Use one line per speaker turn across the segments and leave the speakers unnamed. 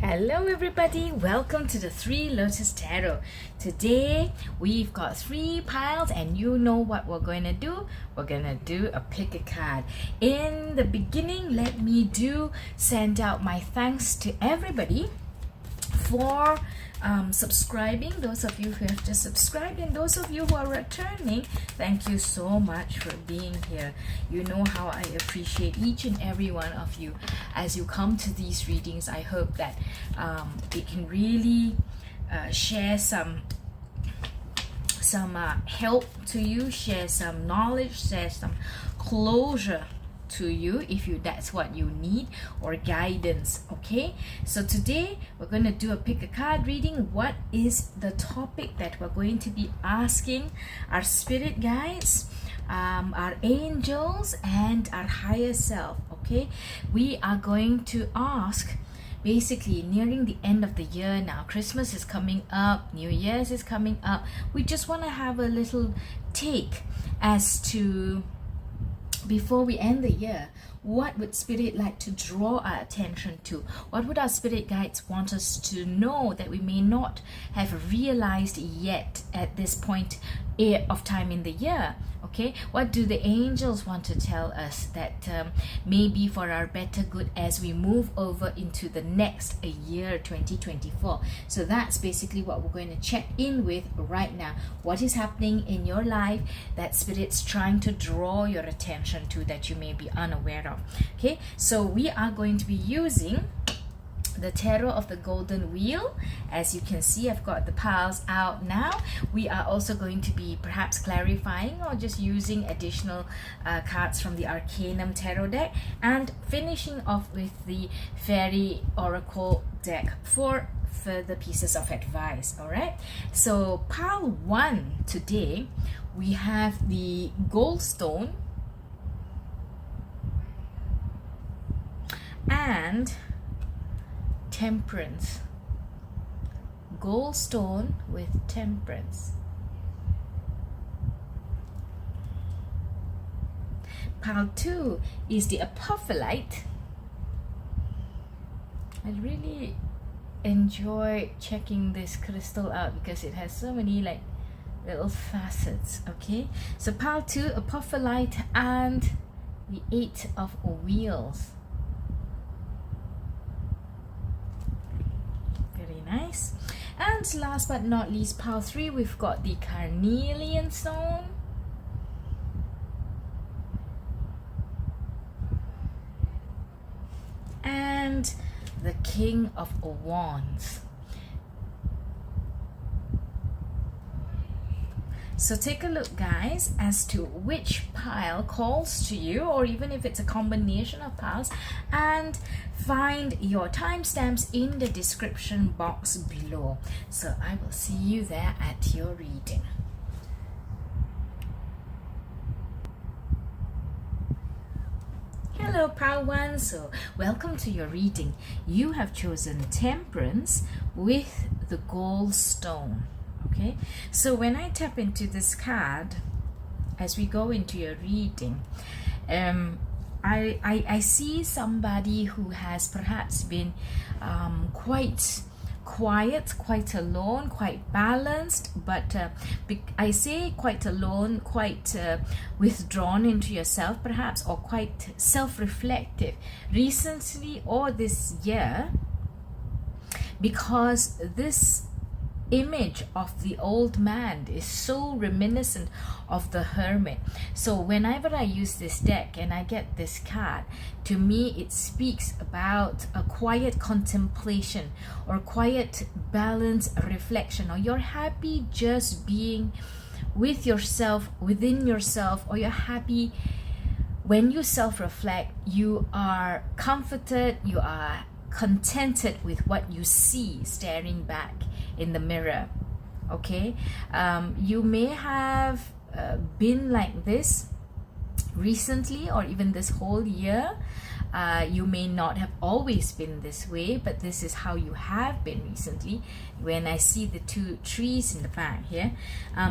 Hello everybody, welcome to the Three Lotus Tarot. Today we've got 3 piles and you know what we're going to do? We're going to do a pick a card. In the beginning, let me send out my thanks to everybody for subscribing. Those of you who have just subscribed and those of you who are returning, thank you so much for being here. You know how I appreciate each and every one of you as you come to these readings. I hope that it can really share some help to you, share some knowledge, share some closure to you if that's what you need, or guidance. Okay, so today we're going to do a pick a card reading. What is the topic that we're going to be asking our spirit guides, our angels, and our higher self? Okay, we are going to ask, basically nearing the end of the year now, Christmas is coming up, New Year's is coming up, we just want to have a little take as to, before we end the year, what would Spirit like to draw our attention to? What would our Spirit guides want us to know that we may not have realized yet at this point of time in the year? Okay, what do the angels want to tell us that may be for our better good as we move over into the next year, 2024? So that's basically what we're going to check in with right now. What is happening in your life that Spirit's trying to draw your attention to that you may be unaware of? Okay, so we are going to be using the Tarot of the Golden Wheel. As you can see, I've got the piles out now. We are also going to be perhaps clarifying or just using additional cards from the Arcanum Tarot deck, and finishing off with the Fairy Oracle deck for further pieces of advice. All right, so pile 1 today, we have the Goldstone and Temperance. Goldstone with Temperance. Pile 2 is the Apophylite. I really enjoy checking this crystal out because it has so many like little facets. Okay, so pile 2, Apophylite, and the 8 of Wheels. Nice. And last but not least, pile 3, we've got the Carnelian stone and the King of Wands. So take a look, guys, as to which pile calls to you, or even if it's a combination of piles, and find your timestamps in the description box below. So I will see you there at your reading. Hello, pile 1. So welcome to your reading. You have chosen Temperance with the Goldstone. Okay, so when I tap into this card, as we go into your reading, I see somebody who has perhaps been quite quiet, quite alone, quite balanced, but I say quite alone, quite withdrawn into yourself perhaps, or quite self-reflective recently or this year, because this image of the old man is so reminiscent of the Hermit. So whenever I use this deck and I get this card, to me it speaks about a quiet contemplation or quiet balance reflection, or you're happy just being with yourself, within yourself, or you're happy when you self-reflect, you are comforted, you are contented with what you see staring back in the mirror. Okay, you may have been like this recently, or even this whole year. You may not have always been this way, but this is how you have been recently. When I see the 2 trees in the back here,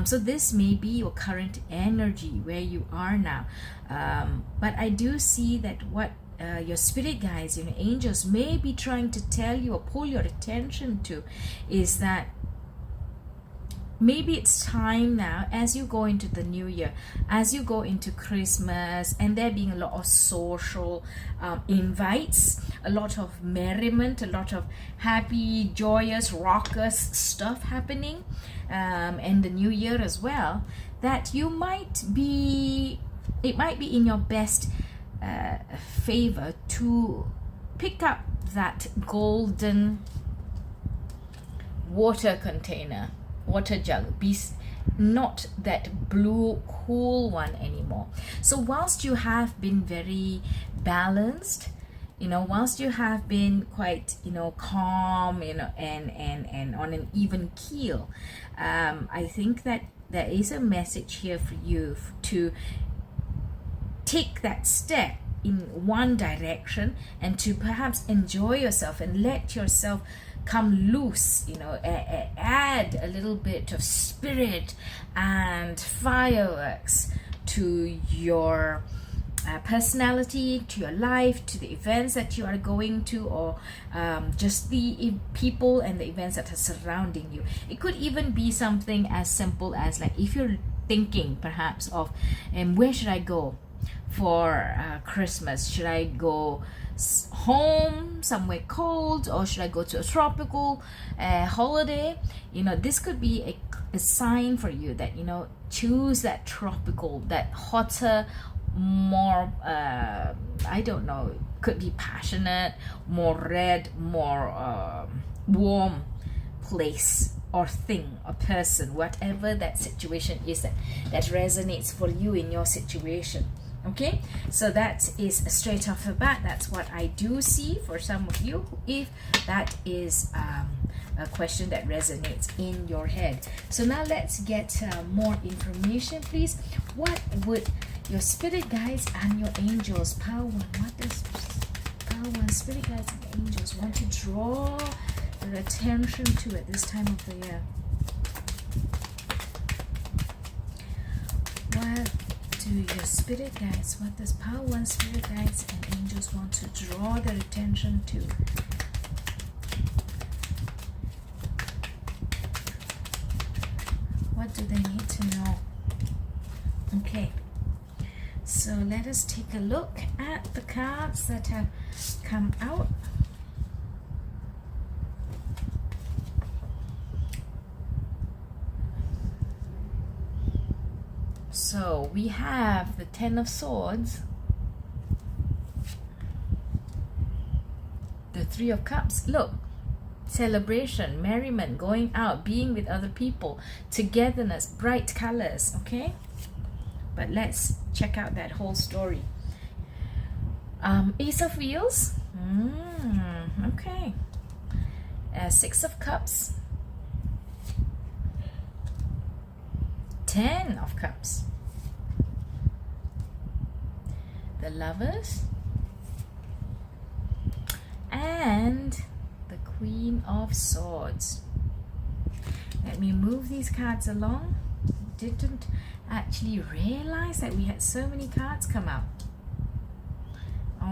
so this may be your current energy where you are now, but I do see that what your spirit guides and your angels may be trying to tell you or pull your attention to is that maybe it's time now, as you go into the new year, as you go into Christmas, and there being a lot of social invites, a lot of merriment, a lot of happy, joyous, raucous stuff happening, and the new year as well, that it might be in your best favor to pick up that golden water container, water jug, be not that blue cool one anymore. So whilst you have been very balanced, whilst you have been quite calm, and on an even keel, I think that there is a message here for you to take that step in one direction and to perhaps enjoy yourself and let yourself come loose, add a little bit of spirit and fireworks to your personality, to your life, to the events that you are going to, or just the people and the events that are surrounding you. It could even be something as simple as, like, if you're thinking perhaps of where should I go for Christmas? Should I go home somewhere cold, or should I go to a tropical holiday? This could be a sign for you that choose that tropical, that hotter, more I don't know, could be passionate, more red, more warm place or thing or person, whatever that situation is that resonates for you in your situation. Okay, so that is straight off the bat. That's what I do see for some of you, if that is a question that resonates in your head. So now let's get more information, please. What would your spirit guides and your angels, power one, what does power one, spirit guides and angels want to draw their attention to at this time of the year? What do your spirit guides, what does power one, spirit guides and angels want to draw their attention to? What do they need to know? Okay, so let us take a look at the cards that have come out. So we have the Ten of Swords, the Three of Cups. Look, celebration, merriment, going out, being with other people, togetherness, bright colors. Okay, but let's check out that whole story. Ace of Wheels. Okay. Six of Cups. 10 of Cups. The Lovers. And the Queen of Swords. Let me move these cards along. Didn't actually realize that we had so many cards come out.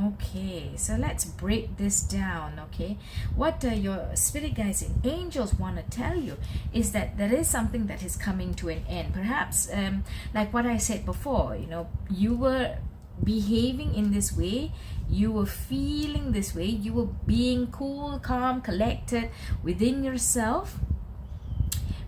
Okay, so let's break this down. Okay, what your spirit guides and angels want to tell you is that there is something that is coming to an end. Perhaps like what I said before, you were behaving in this way, you were feeling this way, you were being cool, calm, collected within yourself.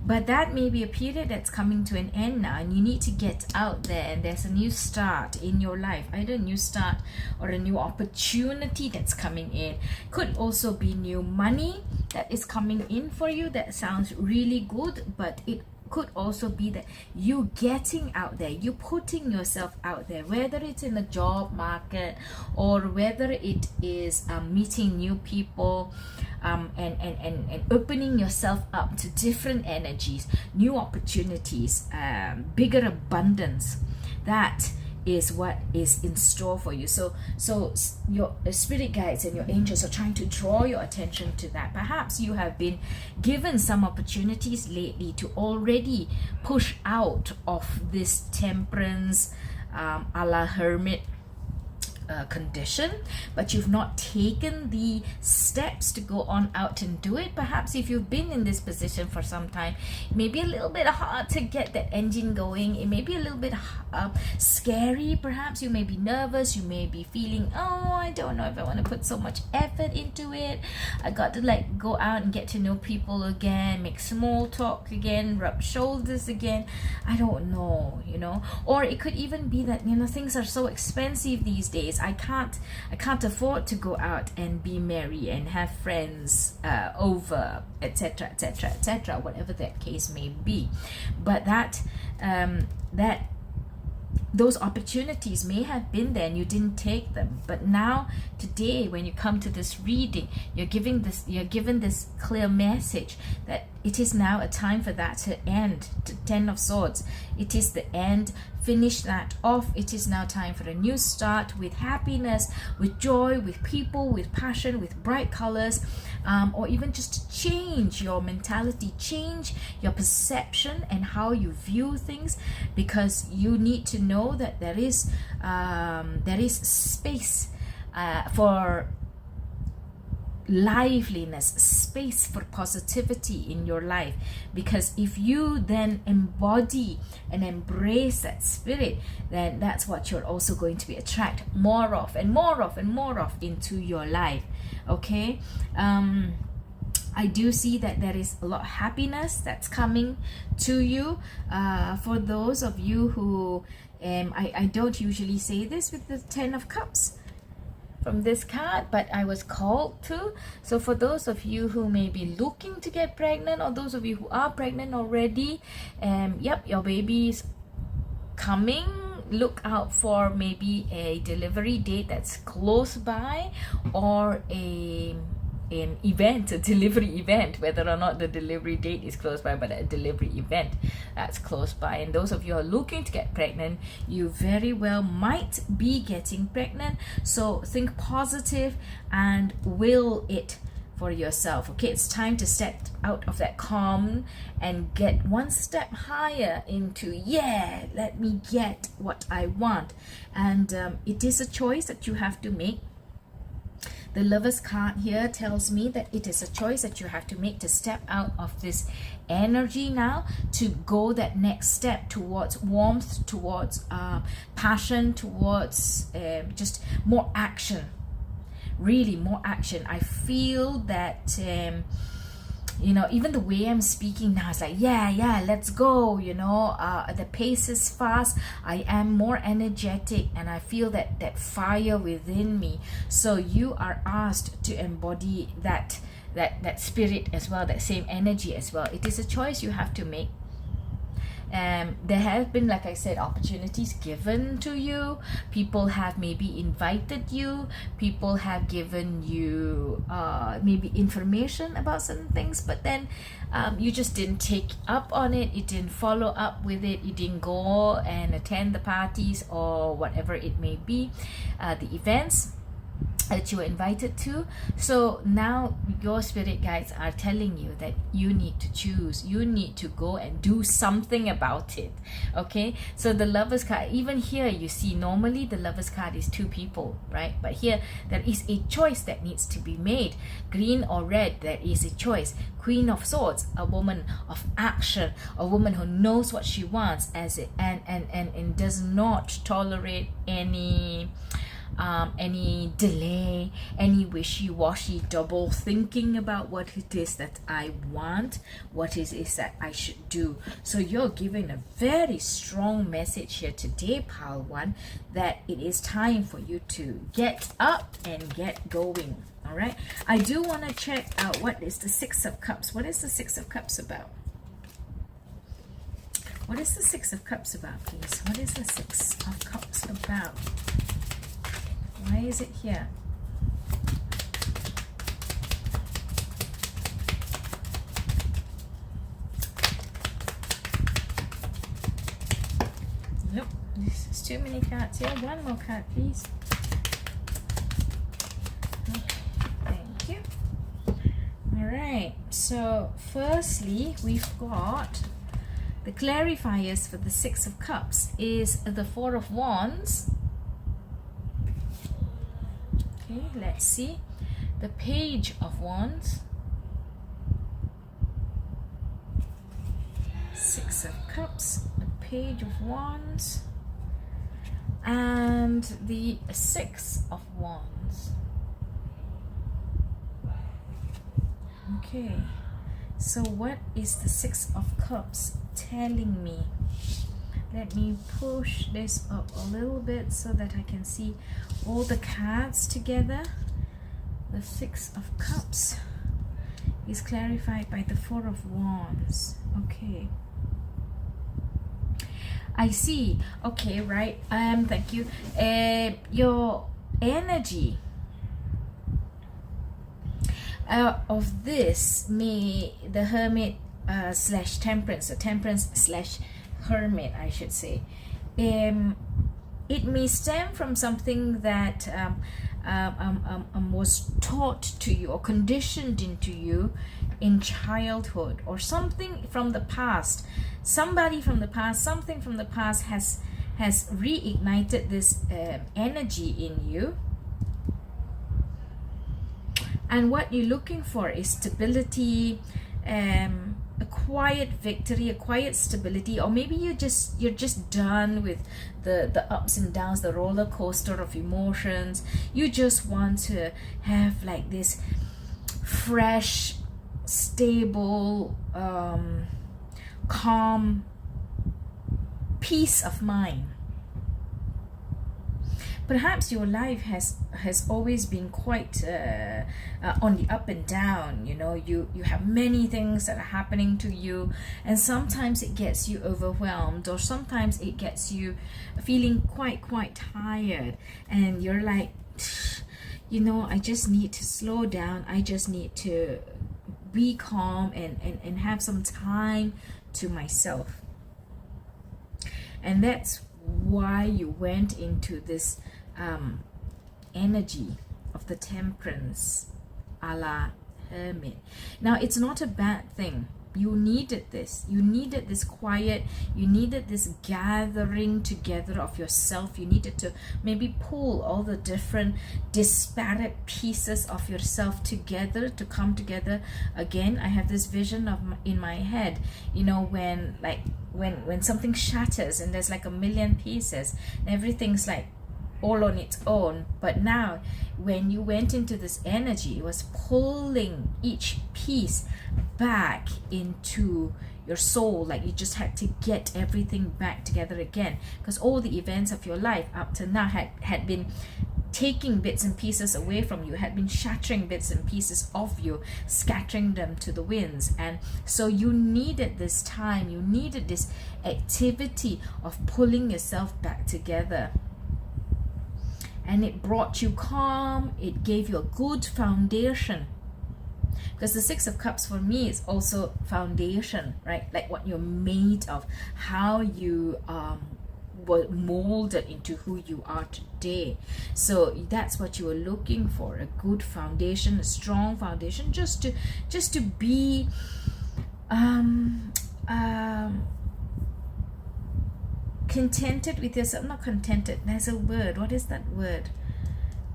But that may be a period that's coming to an end now, and you need to get out there, and there's a new start in your life, either a new start or a new opportunity that's coming in. Could also be new money that is coming in for you. That sounds really good, but it could also be that you getting out there, you putting yourself out there, whether it's in the job market or whether it is meeting new people, and opening yourself up to different energies, new opportunities, bigger abundance. That is what is in store for you. So your spirit guides and your angels are trying to draw your attention to that. Perhaps you have been given some opportunities lately to already push out of this temperance, a la hermit condition, but you've not taken the steps to go on out and do it. Perhaps if you've been in this position for some time, it may be a little bit hard to get that engine going. It may be a little bit scary. Perhaps you may be nervous. You may be feeling, oh, I don't know if I want to put so much effort into it. I got to like go out and get to know people again, make small talk again, rub shoulders again. I don't know, you know. Or it could even be that, you know, things are so expensive these days. I can't afford to go out and be merry and have friends over, etc., etc., etc., whatever that case may be. But those opportunities may have been there and you didn't take them. But now, today, when you come to this reading, you're given this clear message that it is now a time for that to end. The 10 of Swords, it is the end. Finish that off. It is now time for a new start with happiness, with joy, with people, with passion, with bright colors, or even just to change your mentality, change your perception and how you view things, because you need to know that there is space for liveliness, space for positivity in your life. Because if you then embody and embrace that spirit, then that's what you're also going to be attract more of and more of and more of into your life. Okay, I do see that there is a lot of happiness that's coming to you. For those of you who I don't usually say this with the 10 of Cups from this card, but I was called to. So for those of you who may be looking to get pregnant, or those of you who are pregnant already, yep, your baby's coming. Look out for maybe a delivery date that's close by, or an event, a delivery event, whether or not the delivery date is close by, but a delivery event that's close by. And those of you who are looking to get pregnant, you very well might be getting pregnant. So think positive and will it for yourself. Okay, it's time to step out of that calm and get one step higher into, yeah, let me get what I want. And it is a choice that you have to make. The Lover's card here tells me that it is a choice that you have to make to step out of this energy now, to go that next step towards warmth, towards passion, towards just more action. Really more action. I feel that you know, even the way I'm speaking now, it's like, yeah, let's go, you know, the pace is fast, I am more energetic, and I feel that fire within me. So you are asked to embody that spirit as well, that same energy as well. It is a choice you have to make. There have been, like I said, opportunities given to you. People have maybe invited you. People have given you maybe information about certain things, but then you just didn't take up on it. You didn't follow up with it. You didn't go and attend the parties or whatever it may be, the events that you were invited to. So now your spirit guides are telling you that you need to choose, you need to go and do something about it. Okay, so the Lover's card, even here you see, normally the Lover's card is two people, right? But here there is a choice that needs to be made. Green or red, there is a choice. Queen of Swords, a woman of action, a woman who knows what she wants and does not tolerate any delay, any wishy-washy double thinking about what it is that I want, what it is that I should do. So you're giving a very strong message here today, Pile 1, that it is time for you to get up and get going. All right, I do want to check out what is the Six of Cups. What is the Six of Cups about? What is the Six of Cups about, please? What is the Six of Cups about? Why is it here? Nope, this is too many cards here. One more card, please. Okay, thank you. Alright, so firstly, we've got the clarifiers for the Six of Cups is the Four of Wands, Okay, let's see. The Page of Wands, Six of Cups, the Page of Wands, and the Six of Wands. Okay, so what is the Six of Cups telling me? Let me push this up a little bit so that I can see all the cards together. The Six of Cups is clarified by the Four of Wands. Okay, I see. Okay, right. Thank you. Your energy of this, may the Hermit slash Temperance, or Temperance slash Hermit, I should say. It may stem from something that was taught to you or conditioned into you in childhood, or something from the past. Somebody from the past, something from the past has reignited this energy in you. And what you're looking for is stability, a quiet victory, a quiet stability, or maybe you're just done with the ups and downs, the roller coaster of emotions. You just want to have like this fresh, stable, calm peace of mind. Perhaps your life has always been quite on the up and down. You know, you have many things that are happening to you, and sometimes it gets you overwhelmed, or sometimes it gets you feeling quite tired, and you're like, you know, I just need to slow down. I just need to be calm and have some time to myself. And that's why you went into this energy of the Temperance a la Hermit. Now, it's not a bad thing. You needed this. You needed this quiet. You needed this gathering together of yourself. You needed to maybe pull all the different disparate pieces of yourself together to come together again. I have this vision of in my head, you know, when something shatters and there's like a million pieces, and everything's like all on its own. But now when you went into this energy, it was pulling each piece back into your soul, like you just had to get everything back together again, because all the events of your life up to now had been taking bits and pieces away from you, had been shattering bits and pieces of you, scattering them to the winds. And so you needed this time, you needed this activity of pulling yourself back together. And it brought you calm, it gave you a good foundation. Because the Six of Cups for me is also foundation, right? Like what you're made of, how you were molded into who you are today. So that's what you were looking for, a good foundation, a strong foundation, just to be contented with yourself. Not contented, there's a word. What is that word?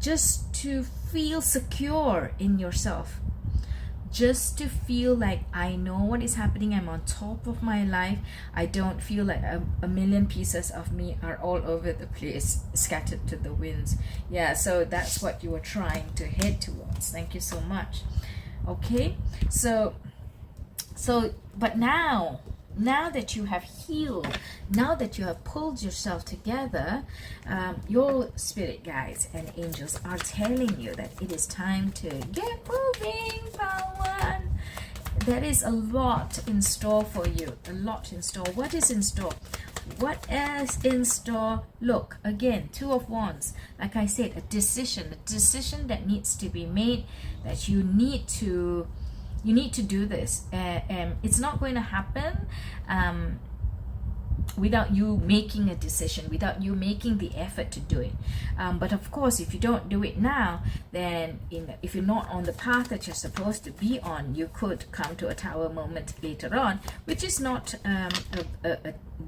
Just to feel secure in yourself. Just to feel like I know what is happening. I'm on top of my life. I don't feel like a million pieces of me are all over the place, scattered to the winds. Yeah, so that's what you were trying to head towards. Thank you so much. Okay, so but now that you have healed, now that you have pulled yourself together, your spirit guides and angels are telling you that it is time to get moving, pile one. There is a lot in store for you, a lot in store. What is in store? What is in store? Look, again, Two of Wands. Like I said, a decision that needs to be made, that you need to do this. It's not going to happen without you making a decision, without you making the effort to do it. But of course, if you don't do it now, then if you're not on the path that you're supposed to be on, you could come to a tower moment later on, which is not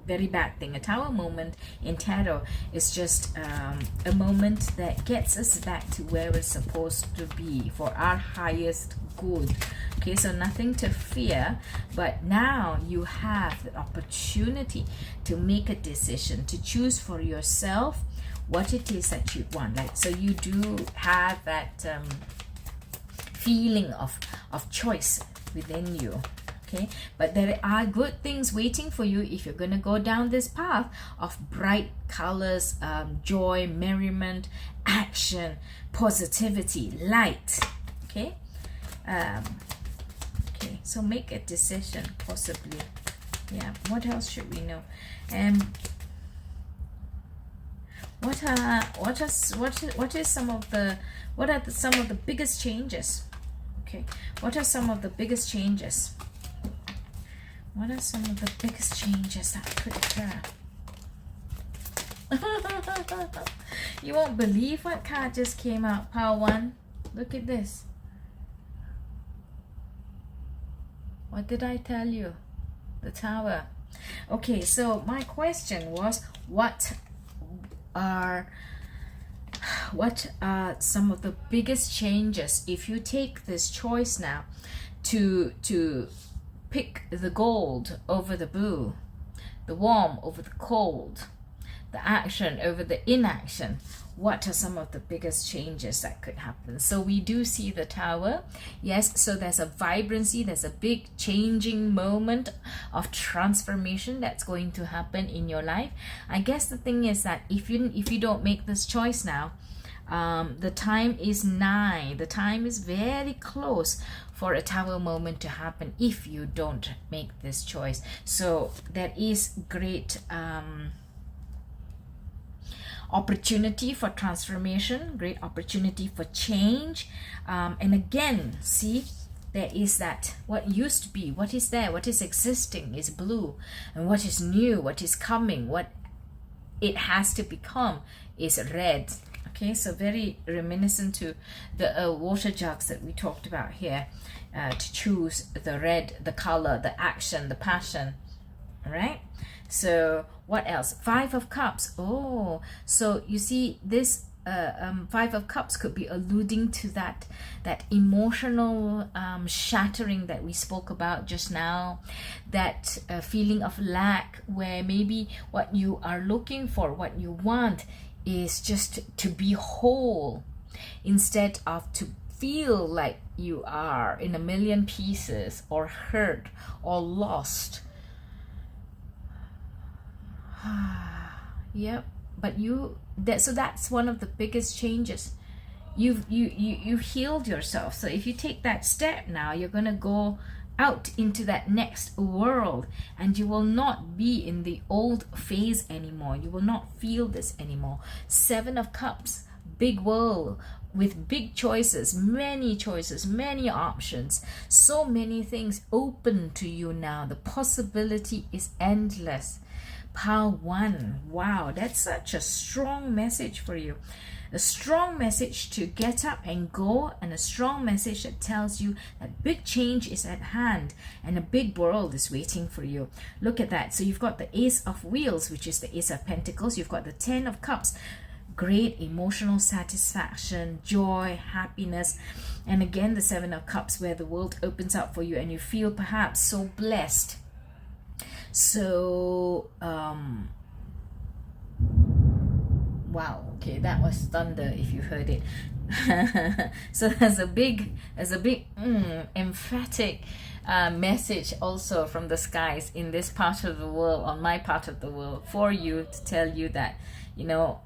very bad thing. A tower moment in tarot is just a moment that gets us back to where we're supposed to be for our highest good. Okay, so nothing to fear, but now you have the opportunity to make a decision, to choose for yourself what it is that you want. Like, so you do have that feeling of choice within you. Okay, but there are good things waiting for you if you're going to go down this path of bright colors, joy, merriment, action, positivity, light. Okay, okay, so make a decision, possibly. Yeah, what else should we know? What are some of the biggest changes? Okay, what are some of the biggest changes? What are some of the biggest changes that could occur? You won't believe what card just came out. Power 1. Look at this. What did I tell you? The Tower. Okay, so my question was, what are some of the biggest changes if you take this choice now to pick the gold over the blue, the warm over the cold, the action over the inaction? What are some of the biggest changes that could happen? So we do see the Tower. Yes, so there's a vibrancy, there's a big changing moment of transformation that's going to happen in your life. I guess the thing is that if you don't make this choice now, the time is nigh, the time is very close for a Tower moment to happen if you don't make this choice. So there is great opportunity for transformation, great opportunity for change, and again, see, there is that what used to be, what is there, what is existing is blue, and what is new, what is coming, what it has to become is red. Okay, so very reminiscent to the water jugs that we talked about here, to choose the red, the color, the action, the passion. All right, so what else? 5 of Cups. Oh, so you see this 5 of Cups could be alluding to that emotional shattering that we spoke about just now, that feeling of lack, where maybe what you are looking for, what you want, is just to be whole instead of to feel like you are in a million pieces or hurt or lost. Yep, but so that's one of the biggest changes. You've healed yourself. So if you take that step now, you're going to go out into that next world, and you will not be in the old phase anymore. You will not feel this anymore. 7 of Cups, big world with big choices, many options, so many things open to you now. The possibility is endless. Power 1. Wow, that's such a strong message for you. A strong message to get up and go, and a strong message that tells you that big change is at hand and a big world is waiting for you. Look at that. So you've got the Ace of Wheels, which is the Ace of Pentacles. You've got the 10 of Cups. Great emotional satisfaction, joy, happiness. And again, the 7 of Cups, where the world opens up for you and you feel perhaps so blessed. So, wow, okay, that was thunder if you heard it. So there's a big emphatic message also from the skies in this part of the world, on my part of the world, for you, to tell you that, you know,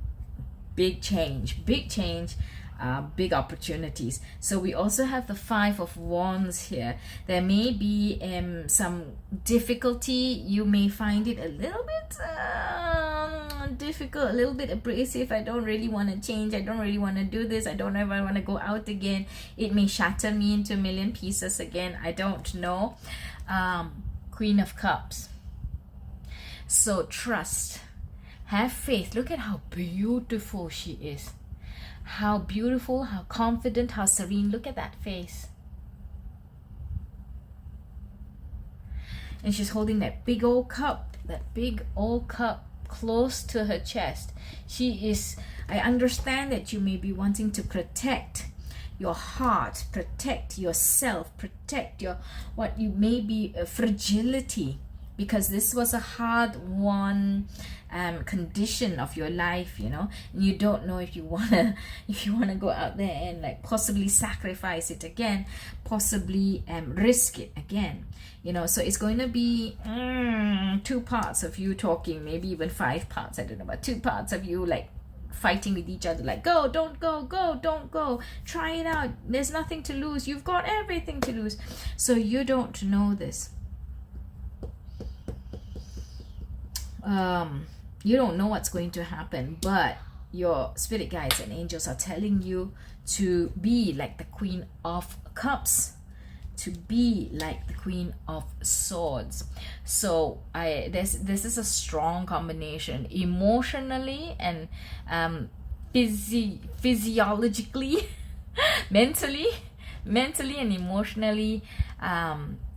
big change, big opportunities. So we also have the 5 of Wands here. There may be some difficulty. You may find it a little bit difficult, a little bit abrasive. I don't really want to change. I don't really want to do this. I don't know if I want to go out again. It may shatter me into a million pieces again. I don't know. Queen of Cups. So trust. Have faith. Look at how beautiful she is. How beautiful, how confident, how serene. Look at that face. And she's holding that big old cup that big old cup close to her chest. I understand that you may be wanting to protect your heart, protect yourself, protect your what you may be fragility, because this was a hard won condition of your life, you know, and you don't know if you wanna go out there and like possibly sacrifice it again, possibly risk it again, you know. So it's going to be 2 parts of you talking, maybe even 5 parts, I don't know, but 2 parts of you like fighting with each other, like go, don't go, go, don't go, try it out, there's nothing to lose, you've got everything to lose. So you don't know this. You don't know what's going to happen, but your spirit guides and angels are telling you to be like the Queen of Cups, to be like the Queen of Swords. So this is a strong combination emotionally and physiologically, mentally and emotionally.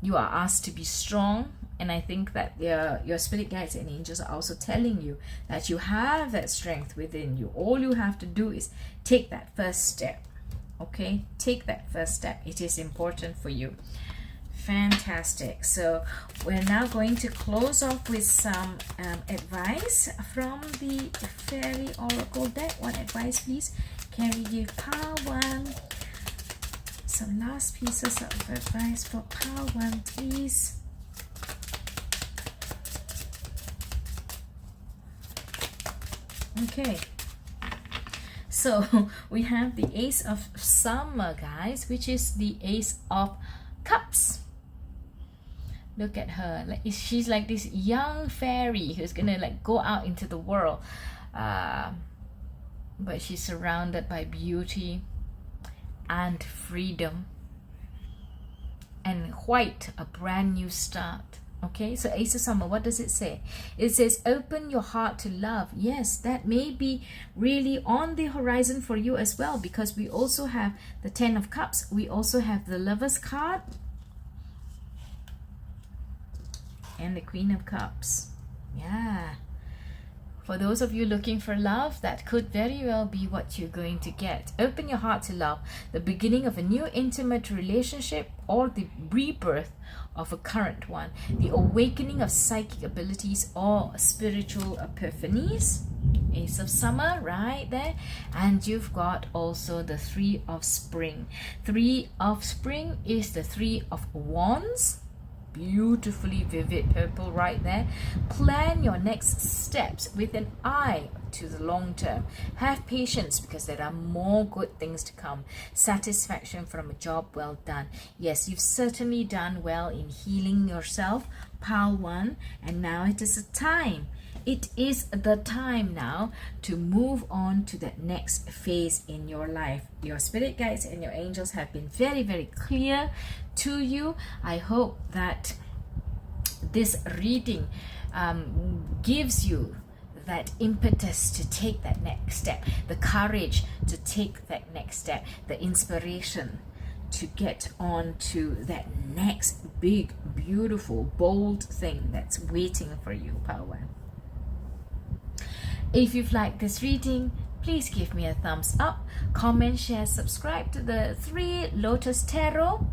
You are asked to be strong. And I think that your spirit guides and angels are also telling you that you have that strength within you. All you have to do is take that first step. Okay? Take that first step. It is important for you. Fantastic. So we're now going to close off with some advice from the Fairy Oracle deck. One advice, please. Can we give Pile 1 some last pieces of advice for Pile 1, please? Okay, so we have the Ace of Summer, guys, which is the Ace of Cups. Look at her, like she's like this young fairy who's gonna like go out into the world, but she's surrounded by beauty and freedom and white, a brand new start. Okay, so Ace of Summer, what does it say? It says open your heart to love. Yes, that may be really on the horizon for you as well, because we also have the 10 of Cups. We also have the Lover's card and the Queen of Cups. Yeah. For those of you looking for love, that could very well be what you're going to get. Open your heart to love, the beginning of a new intimate relationship, or the rebirth of a current one, the awakening of psychic abilities or spiritual epiphanies. Ace of Summer right there. And you've got also the 3 of Spring. 3 of Spring is the 3 of Wands. Beautifully vivid purple right there. Plan your next steps with an eye to the long term. Have patience, because there are more good things to come. Satisfaction from a job well done. Yes, you've certainly done well in healing yourself, Pile 1, and now it is a time. It is the time now to move on to that next phase in your life. Your spirit guides and your angels have been very, very clear to you. I hope that this reading gives you that impetus to take that next step, the courage to take that next step, the inspiration to get on to that next big, beautiful, bold thing that's waiting for you, Pile 1. If you've liked this reading, please give me a thumbs up, comment, share, subscribe to the 3 Lotus Tarot.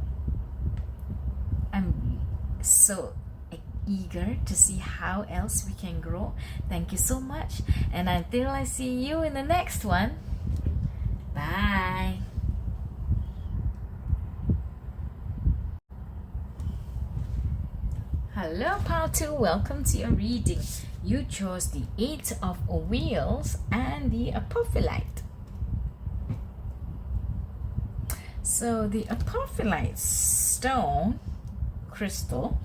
I'm so eager to see how else we can grow. Thank you so much, and until I see you in the next one, bye. Hello, Pile 2, welcome to your reading. You chose the 8 of Wheels and the Apophylite. So the Apophylite stone crystal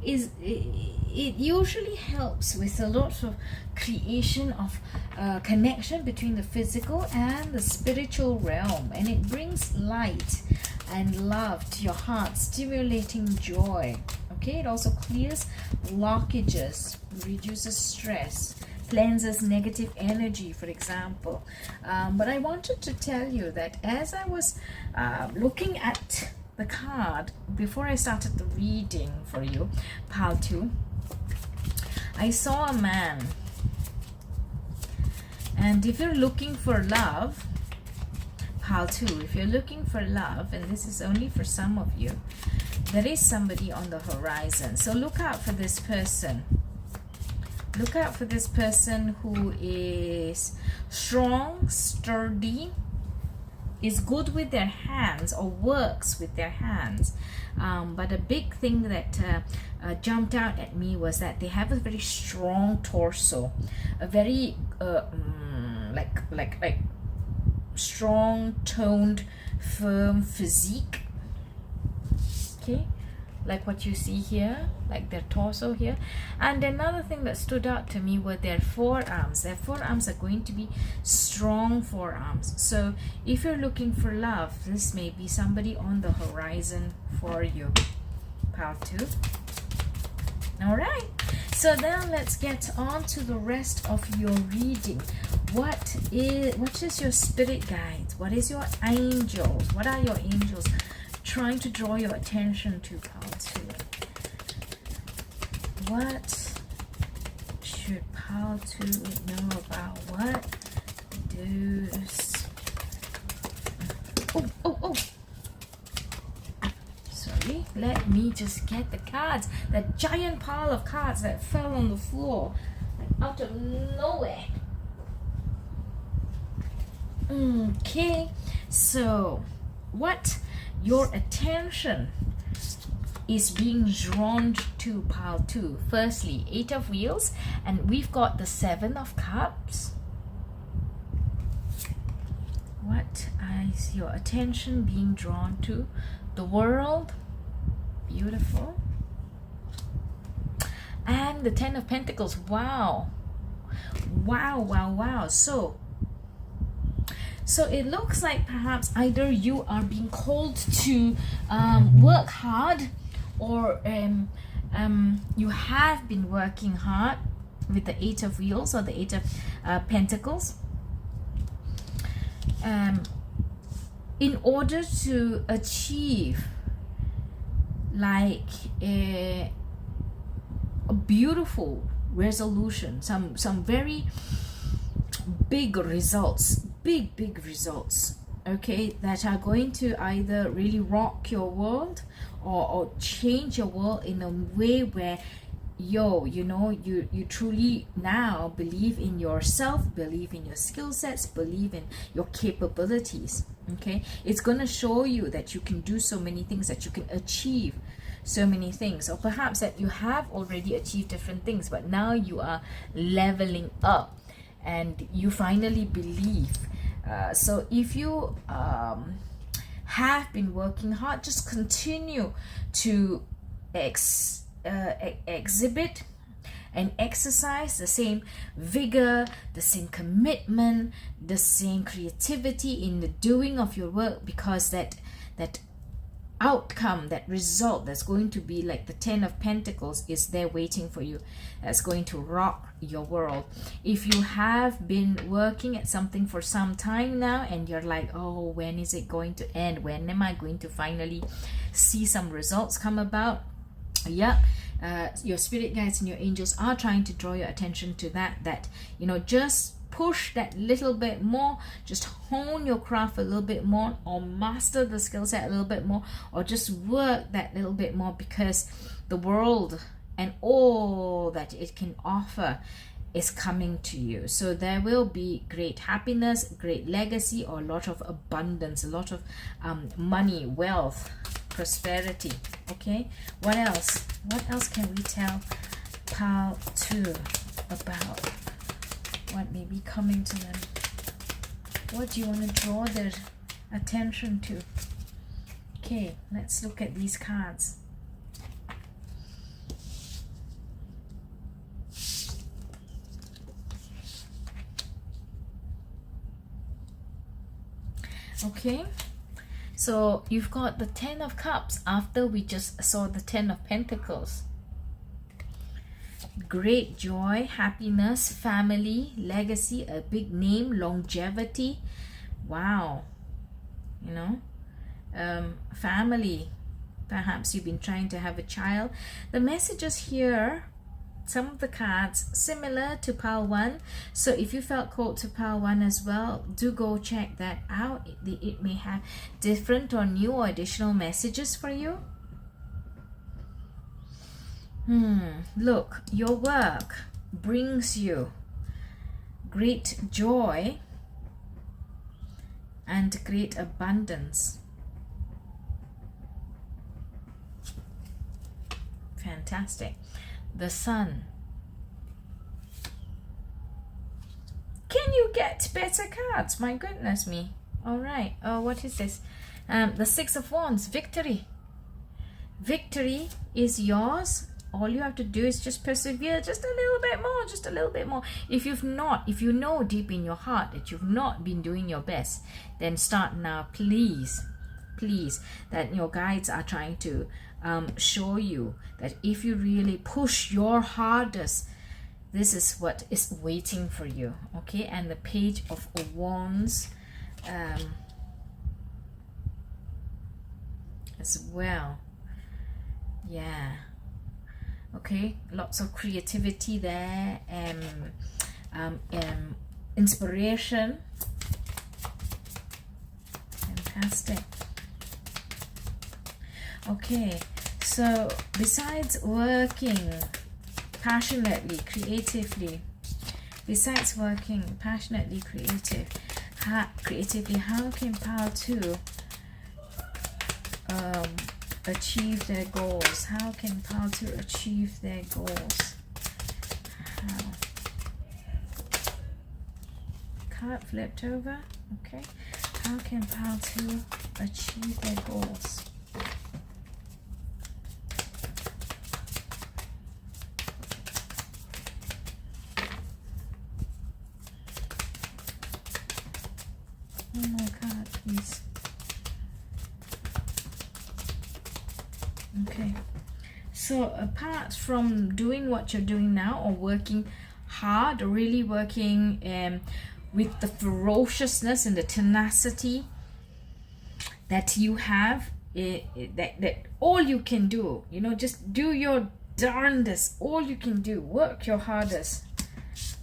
it usually helps with a lot of creation of connection between the physical and the spiritual realm, and it brings light and love to your heart, stimulating joy. Okay, it also clears blockages, reduces stress, cleanses negative energy, for example. But I wanted to tell you that as I was looking at the card before I started the reading for you, Pile 2, I saw a man, and if you're looking for love, pile 2, if you're looking for love, and this is only for some of you, there is somebody on the horizon. So look out for this person. Look out for this person who is strong, sturdy, is good with their hands or works with their hands. But a big thing that jumped out at me was that they have a very strong torso, a very like strong, toned, firm physique. Okay, like what you see here, like their torso here. And another thing that stood out to me were their forearms. Their forearms are going to be strong forearms. So if you're looking for love, this may be somebody on the horizon for you. Pile 2. All right, so now let's get on to the rest of your reading. What is your spirit guides? What is your angels? What are your angels trying to draw your attention to, pile 2? What should pile 2 know about what does... Oh. Sorry, let me just get the cards. That giant pile of cards that fell on the floor, like out of nowhere. Okay, so what your attention is being drawn to, pile 2? Firstly, 8 of Wheels, and we've got the 7 of Cups. What is your attention being drawn to? The World. Beautiful. And the 10 of Pentacles. Wow. So it looks like perhaps either you are being called to work hard, or you have been working hard with the 8 of Wheels or the 8 of Pentacles in order to achieve like a beautiful resolution, some very big results, big results, okay, that are going to either really rock your world or change your world in a way where you truly now believe in yourself, believe in your skill sets, believe in your capabilities. Okay, it's going to show you that you can do so many things, that you can achieve so many things, or perhaps that you have already achieved different things, but now you are leveling up and you finally believe. So if you have been working hard, just continue to exhibit and exercise the same vigor, the same commitment, the same creativity in the doing of your work, because that outcome, that result that's going to be like the 10 of Pentacles is there waiting for you. That's going to rock your world. If you have been working at something for some time now and you're like, oh, when is it going to end? When am I going to finally see some results come about? Yeah, your spirit guides and your angels are trying to draw your attention to that just push that little bit more, just hone your craft a little bit more, or master the skill set a little bit more, or just work that little bit more, because the world and all that it can offer is coming to you. So there will be great happiness, great legacy, or a lot of abundance, a lot of money, wealth, prosperity. Okay, what else can we tell pile 2 about what may be coming to them? What do you want to draw their attention to? Okay, let's look at these cards. Okay, so you've got the 10 of Cups after we just saw the 10 of Pentacles. Great joy, happiness, family, legacy, a big name, longevity. Wow. Family. Perhaps you've been trying to have a child. The messages here some of the cards similar to pile 1. So if you felt called to pile 1 as well, do go check that out. It may have different or new or additional messages for you. Look, your work brings you great joy and great abundance. Fantastic. The Sun. Can you get better cards? My goodness me. All right. Oh, what is this? The Six of Wands. Victory. Victory is yours. All you have to do is just persevere just a little bit more, just a little bit more. If you know deep in your heart that you've not been doing your best, then start now, please, that your guides are trying to show you that if you really push your hardest, this is what is waiting for you. Okay, and the Page of Wands as well. Yeah. Okay, lots of creativity there, inspiration. Fantastic. Okay, so besides working passionately, creatively, creatively, how can pile 2 achieve their goals? How can pile 2 achieve their goals? How? Card flipped over. Okay. How can pile 2 achieve their goals? One more card, please. Okay, so apart from doing what you're doing now, or working hard, or really working with the ferociousness and the tenacity that you have, that all you can do, just do your darndest. All you can do, work your hardest.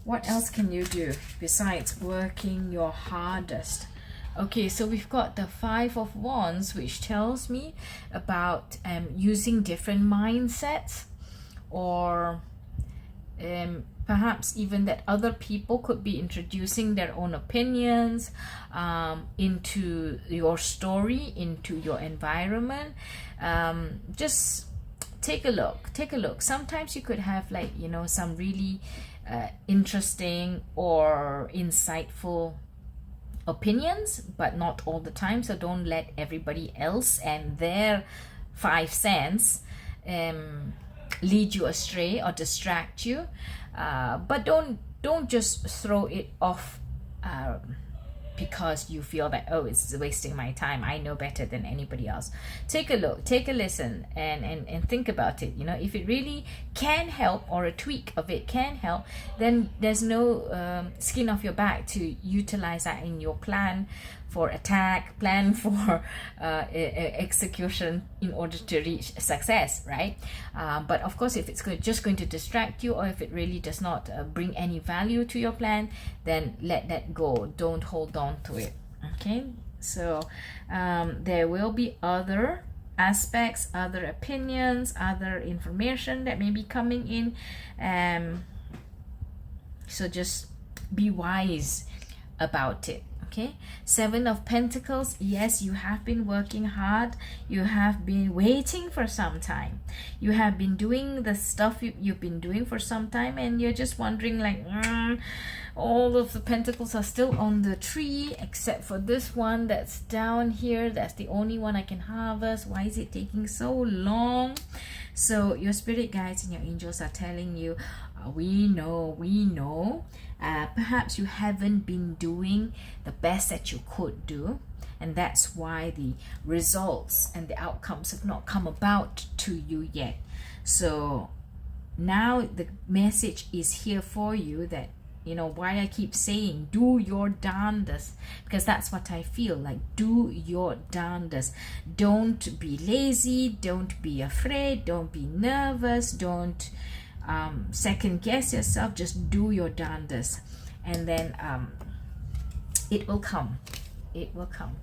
What else can you do besides working your hardest? Okay, so we've got the Five of Wands, which tells me about using different mindsets, or perhaps even that other people could be introducing their own opinions into your story, into your environment. Just take a look. Sometimes you could have some really interesting or insightful opinions, but not all the time. So don't let everybody else and their 5 cents lead you astray or distract you, but don't just throw it off because you feel that, oh, it's wasting my time, I know better than anybody else. Take a look, take a listen, and think about it. If it really can help, or a tweak of it can help, then there's no skin off your back to utilize that in your plan for attack, plan for execution in order to reach success, right? But of course, if it's just going to distract you, or if it really does not bring any value to your plan, then let that go. Don't hold on to it. Okay, so there will be other aspects, other opinions, other information that may be coming in, so just be wise about it. Okay, Seven of Pentacles. Yes, you have been working hard. You have been waiting for some time. You have been doing the stuff you've been doing for some time, and you're just wondering, like, all of the pentacles are still on the tree except for this one that's down here. That's the only one I can harvest. Why is it taking so long? So your spirit guides and your angels are telling you, we know. Perhaps you haven't been doing the best that you could do, and that's why the results and the outcomes have not come about to you yet. So now the message is here for you, that why I keep saying do your darndest, because that's what I feel like. Do your darndest. Don't be lazy, don't be afraid, don't be nervous, don't second guess yourself. Just do your darndest, and then it will come. It will come.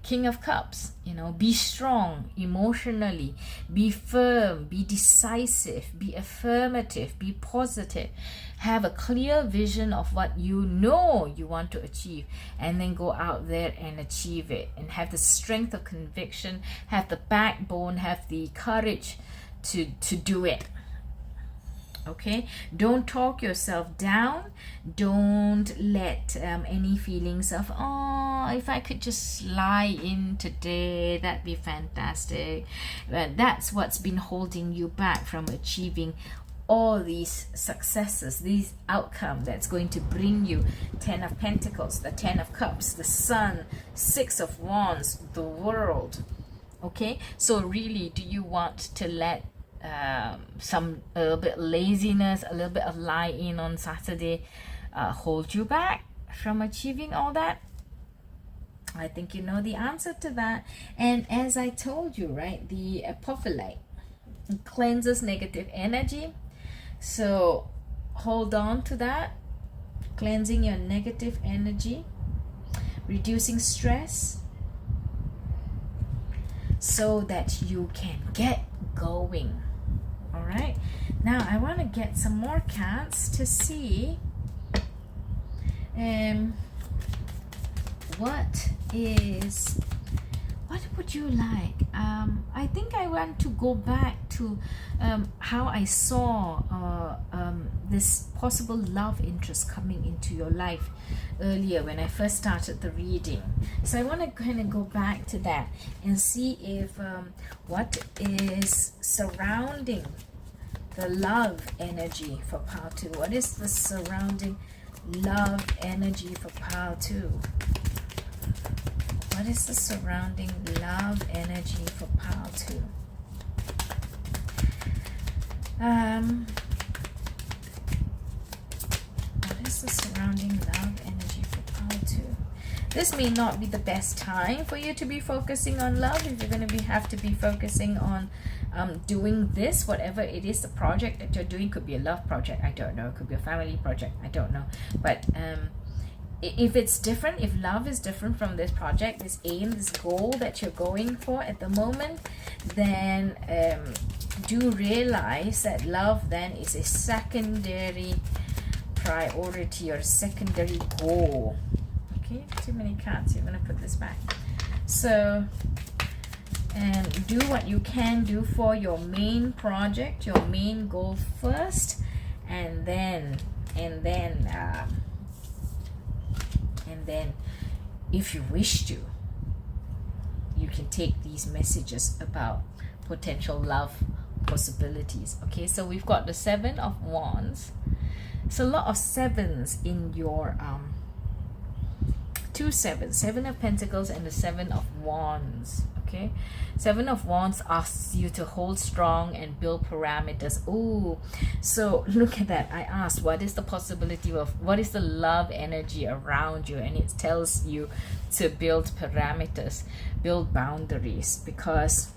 King of Cups, you know, be strong emotionally, be firm, be decisive, be affirmative, be positive, have a clear vision of what you know you want to achieve, and then go out there and achieve it, and have the strength of conviction, have the backbone, have the courage to do it. Okay, don't talk yourself down. Don't let any feelings of, oh, if I could just lie in today, that'd be fantastic. That's what's been holding you back from achieving all these successes, these outcomes that's going to bring you 10 of Pentacles, the 10 of Cups, the Sun, 6 of Wands, the World. Okay, so really, do you want to let a little bit laziness, a little bit of lie in on Saturday hold you back from achieving all that? I think you know the answer to that. And as I told you, right, the Apophylite cleanses negative energy, so hold on to that, cleansing your negative energy, reducing stress, so that you can get going. All right, now I want to get some more cards to see what would you like. I think I want to go back to how I saw this possible love interest coming into your life earlier when I first started the reading. So I want to kind of go back to that and see if what is surrounding the love energy for pile 2. What is the surrounding love energy for pile 2? What is the surrounding love energy for pile 2? What is the surrounding love energy for pile 2? This may not be the best time for you to be focusing on love. If you're going to have to be focusing on doing this, whatever it is, the project that you're doing, could be a love project, I don't know, it could be a family project, I don't know, but if it's different, if love is different from this project, this aim, this goal that you're going for at the moment, then do realize that love then is a secondary priority or secondary goal. Okay, too many cards. You're going to put this back. So, and do what you can do for your main project, your main goal first, and then if you wish to, you can take these messages about potential love possibilities. Okay, so we've got the 7 of Wands. It's a lot of sevens in your 2 sevens, 7 of Pentacles and the 7 of Wands. Okay, 7 of Wands asks you to hold strong and build parameters. Oh, so look at that. I asked, what is the possibility of, what is the love energy around you? And it tells you to build parameters, build boundaries, because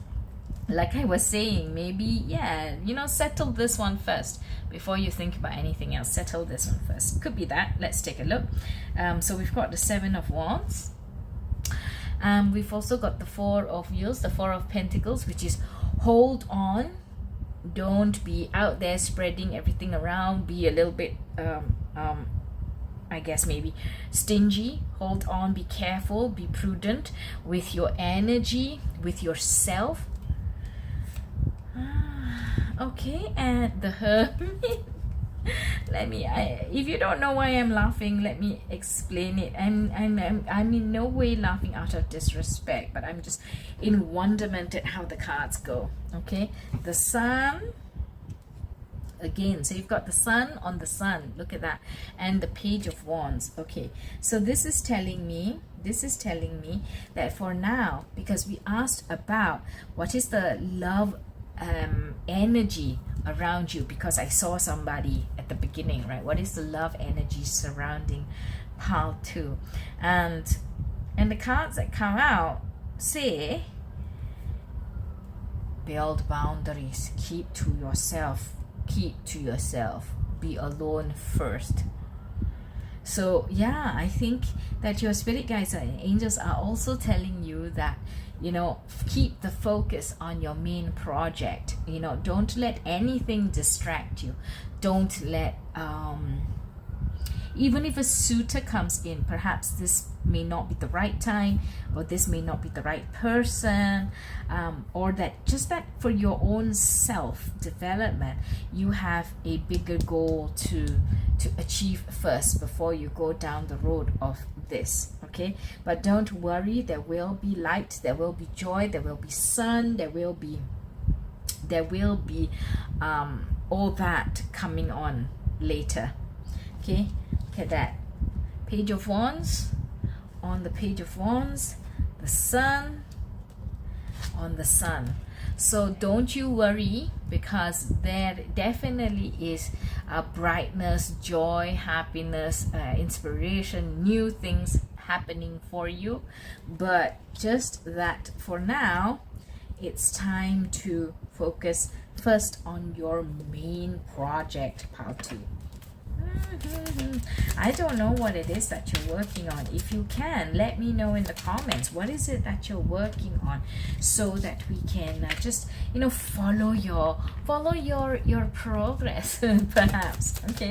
like I was saying, maybe, yeah, you know, settle this one first before you think about anything else. Settle this one first. Could be that. Let's take a look. So we've got the 7 of Wands. We've also got the 4 of Wheels, the 4 of Pentacles, which is hold on. Don't be out there spreading everything around. Be a little bit, I guess maybe stingy. Hold on, be careful, be prudent with your energy, with yourself. Okay, and the Hermit. If you don't know why I'm laughing, let me explain it. I'm in no way laughing out of disrespect, but I'm just in wonderment at how the cards go. Okay, the Sun again, so you've got the Sun on the Sun, look at that, and the Page of Wands. Okay, so this is telling me that for now, because we asked about what is the love energy around you, because I saw somebody at the beginning, right? What is the love energy surrounding pile 2? And the cards that come out say build boundaries, keep to yourself, keep to yourself. Be alone first. So yeah, I think that your spirit guides and angels are also telling you that, you know, keep the focus on your main project. You know, don't let anything distract you. Don't let even if a suitor comes in, perhaps this may not be the right time, or this may not be the right person, or that just that for your own self development, you have a bigger goal to achieve first before you go down the road of this. Okay, but don't worry, there will be light, there will be joy, there will be sun, there will be all that coming on later. Okay, look at that Page of Wands. On the Page of Wands, the Sun on the Sun. So don't you worry, because there definitely is a brightness, joy, happiness, inspiration, new things happening for you. But just that for now, it's time to focus first on your main project, Pal2. I don't know what it is that you're working on. If you can, let me know in the comments. What is it that you're working on, so that we can just, you know, follow your progress, perhaps. Okay,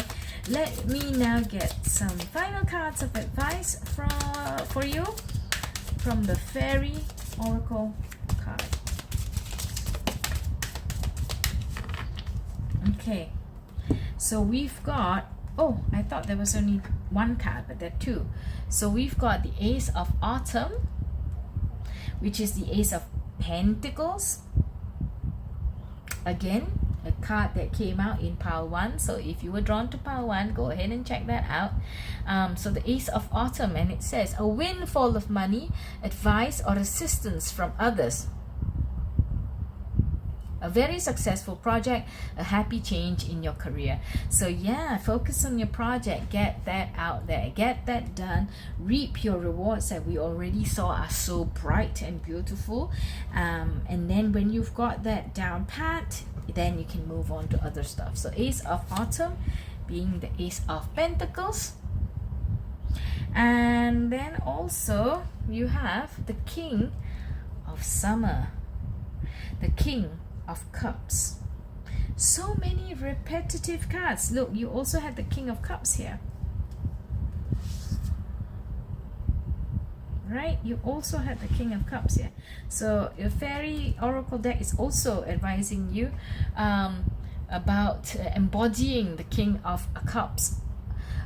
let me now get some final cards of advice for you from the Fairy Oracle card. Okay, so we've got, oh, I thought there was only one card, but there are two. So we've got the Ace of Autumn, which is the Ace of Pentacles. Again, a card that came out in pile 1. So if you were drawn to pile 1, go ahead and check that out. So the Ace of Autumn, and it says, a windfall of money, advice, or assistance from others. A very successful project, a happy change in your career. So yeah, focus on your project, get that out there, get that done, reap your rewards that we already saw are so bright and beautiful. And then when you've got that down pat, then you can move on to other stuff. So Ace of Autumn being the Ace of Pentacles. And then also you have the King of Summer, the King of Cups. So many repetitive cards. Look, you also had the King of Cups here, right? You also had the King of Cups here. So your Fairy Oracle deck is also advising you about embodying the King of Cups.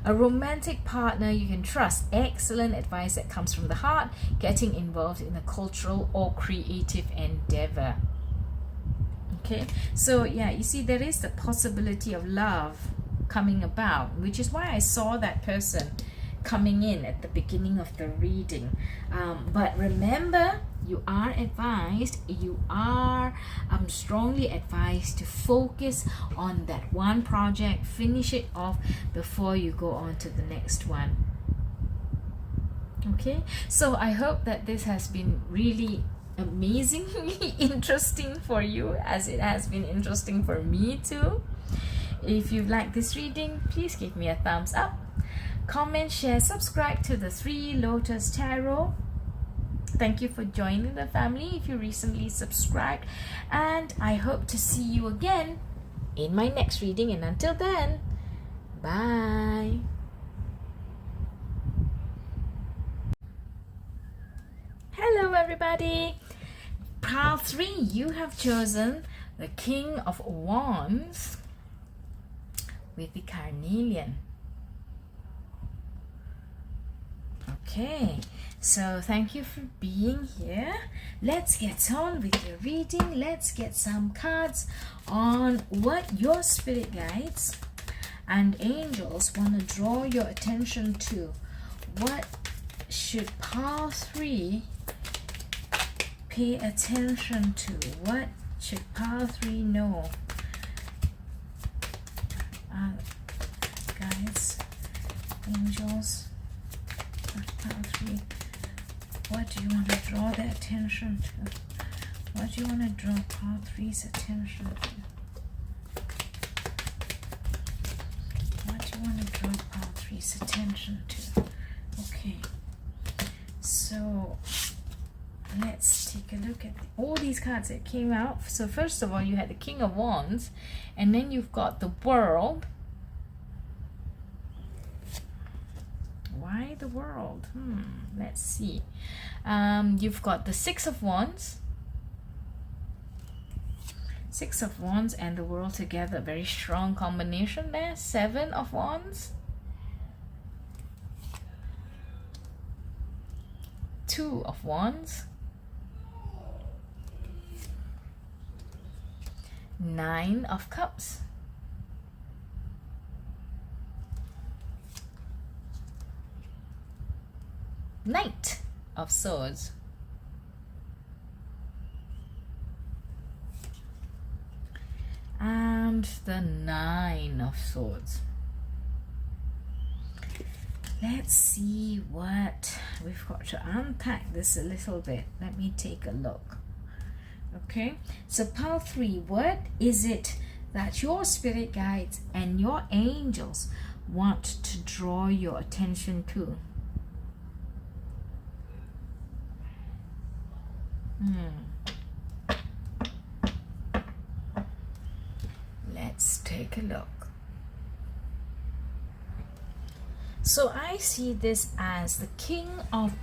A romantic partner you can trust. Excellent advice that comes from the heart. Getting involved in a cultural or creative endeavor. Okay, so yeah, you see, there is the possibility of love coming about, which is why I saw that person coming in at the beginning of the reading. But remember, you are advised, you are strongly advised to focus on that one project, finish it off before you go on to the next one. Okay, so I hope that this has been really amazingly interesting for you, as it has been interesting for me too. If you like this reading, please give me a thumbs up, comment, share, subscribe to the Three Lotus Tarot. Thank you for joining the family if you recently subscribed, and I hope to see you again in my next reading. And until then, bye. Hello everybody. Pile 3, you have chosen the King of Wands with the Carnelian. Okay, so thank you for being here. Let's get on with your reading. Let's get some cards on what your spirit guides and angels want to draw your attention to. What should pile 3 pay attention to? What should pile 3 know? Guides, angels, pile 3. What do you want to draw their attention to? What do you want to draw pile 3's attention to? draw pile three's attention to? Okay, so let's take a look at all these cards that came out. So first of all, you had the King of Wands, and then you've got the World. Why the World? Let's see. You've got the Six of Wands. Six of Wands and the World together. Very strong combination there. Seven of Wands. Two of Wands. Nine of Cups. Knight of Swords. And the Nine of Swords. Let's see what we've got to unpack this a little bit. Let me take a look. Okay, so pile three, what is it that your spirit guides and your angels want to draw your attention to? Let's take a look. So I see this as the King of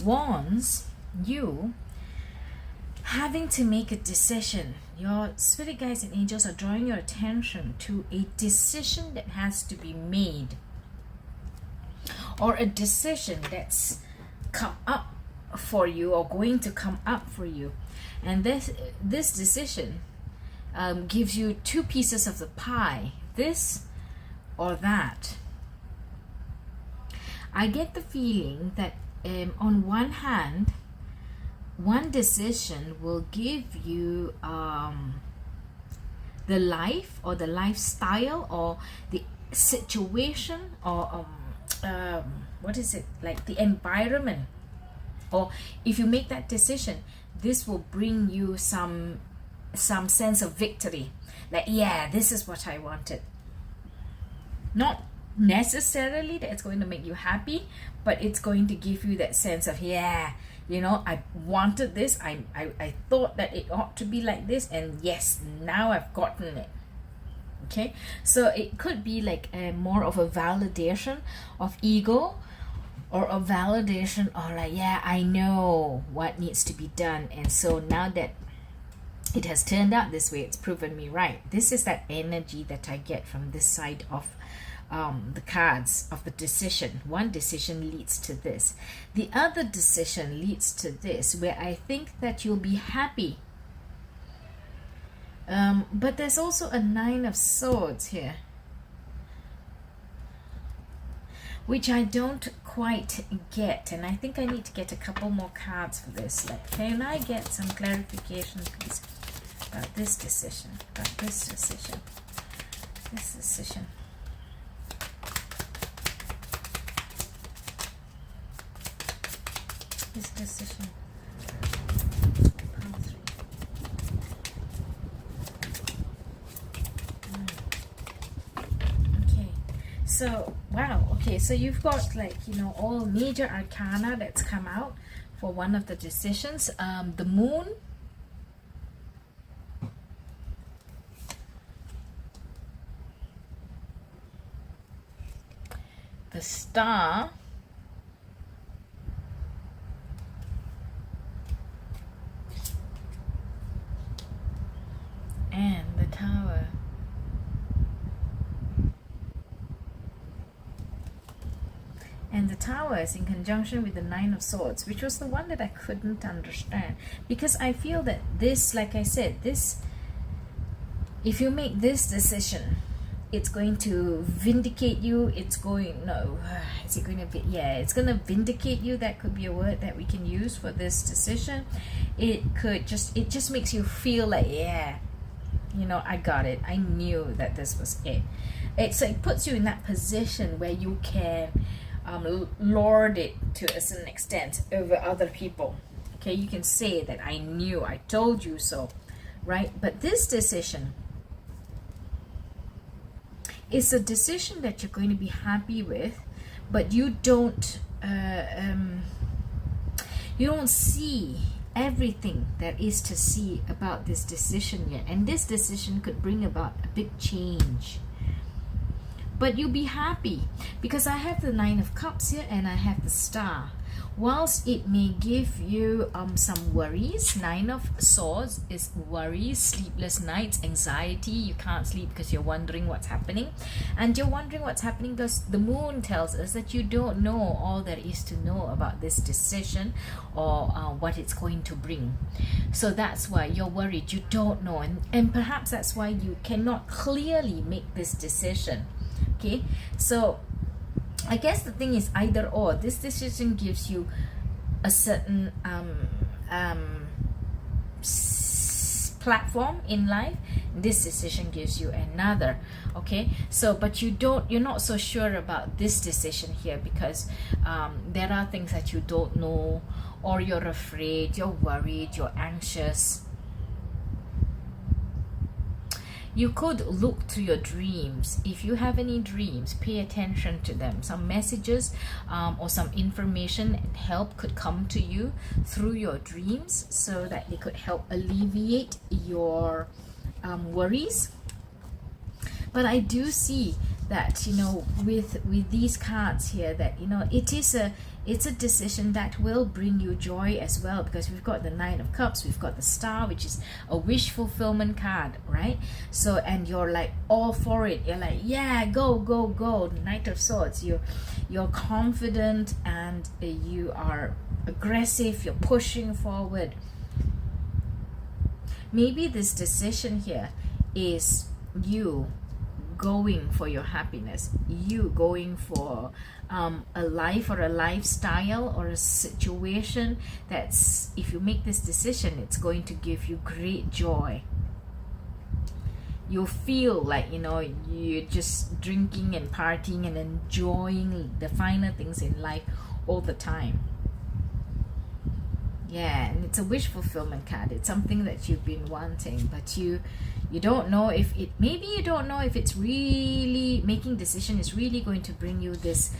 Wands, you having to make a decision. Your spirit guides and angels are drawing your attention to a decision that has to be made, or a decision that's come up for you or going to come up for you. And this decision gives you two pieces of the pie, this or that. I get the feeling that on one hand, one decision will give you the life or the lifestyle or the situation or what is it, like the environment. Or if you make that decision, this will bring you some sense of victory. Like, yeah, this is what I wanted. Not necessarily that it's going to make you happy, but it's going to give you that sense of, yeah, you know, I wanted this. I thought that it ought to be like this, and yes, now I've gotten it. Okay, so it could be like more of a validation of ego, or a validation or like, yeah, I know what needs to be done, and so now that it has turned out this way, it's proven me right. This is that energy that I get from this side of the cards of the decision. One decision leads to this, the other decision leads to this, where I think that you'll be happy. But there's also a Nine of Swords here, which I don't quite get, and I think I need to get a couple more cards for this. Like, can I get some clarification, please, about this decision, about this decision, this decision? This decision. Pile three. Okay, so wow, okay, so you've got, like, you know, all major arcana that's come out for one of the decisions. The Moon, the Star, and the Tower. And the Tower is in conjunction with the Nine of Swords, which was the one that I couldn't understand, because I feel that this, like I said, this, if you make this decision, it's going to vindicate you. It's going, no, is it going to be, yeah, it's going to vindicate you. That could be a word that we can use for this decision. It just makes you feel like, yeah, you know, I got it. I knew that this was it. So it puts you in that position where you can lord it to a certain extent over other people. Okay, you can say that I knew, I told you so, right? But this decision it's a decision that you're going to be happy with, but you don't see everything there is to see about this decision yet, and this decision could bring about a big change. But you'll be happy because I have the Nine of Cups here and I have the Star. Whilst it may give you some worries, Nine of Swords is worries, sleepless nights, anxiety. You can't sleep because you're wondering what's happening. And you're wondering what's happening because the moon tells us that you don't know all there is to know about this decision or what it's going to bring. So that's why you're worried. You don't know. And perhaps that's why you cannot clearly make this decision. Okay, so I guess the thing is either or. This decision gives you a certain platform in life. This decision gives you another. Okay, so but you're not so sure about this decision here because there are things that you don't know, or you're afraid, you're worried, you're anxious. You could look to your dreams. If you have any dreams, pay attention to them. Some messages or some information and help could come to you through your dreams so that they could help alleviate your worries. But I do see that, you know, with these cards here, that, you know, it's a decision that will bring you joy as well, because we've got the Nine of Cups, we've got the Star, which is a wish fulfillment card, right? So, and you're like all for it. You're like, yeah, go, go, go. The Knight of Swords, you're confident and you are aggressive, you're pushing forward. Maybe this decision here is you going for your happiness, you going for a life or a lifestyle or a situation that's, if you make this decision, it's going to give you great joy. You'll feel like, you know, you're just drinking and partying and enjoying the finer things in life all the time. Yeah, and it's a wish fulfillment card. It's something that you've been wanting, but you don't know if it, maybe you don't know if it's really, making decision is really going to bring you this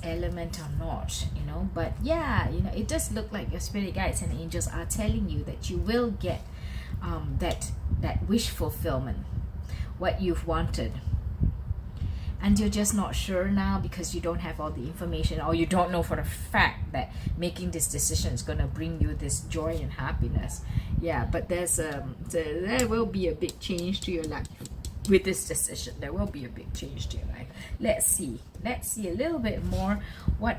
element or not, you know. But yeah, you know, it does look like your spirit guides and angels are telling you that you will get that wish fulfillment, what you've wanted. And you're just not sure now because you don't have all the information, or you don't know for a fact that making this decision is going to bring you this joy and happiness. Yeah, but there will be a big change to your life with this decision. There will be a big change to your life. Let's see a little bit more. What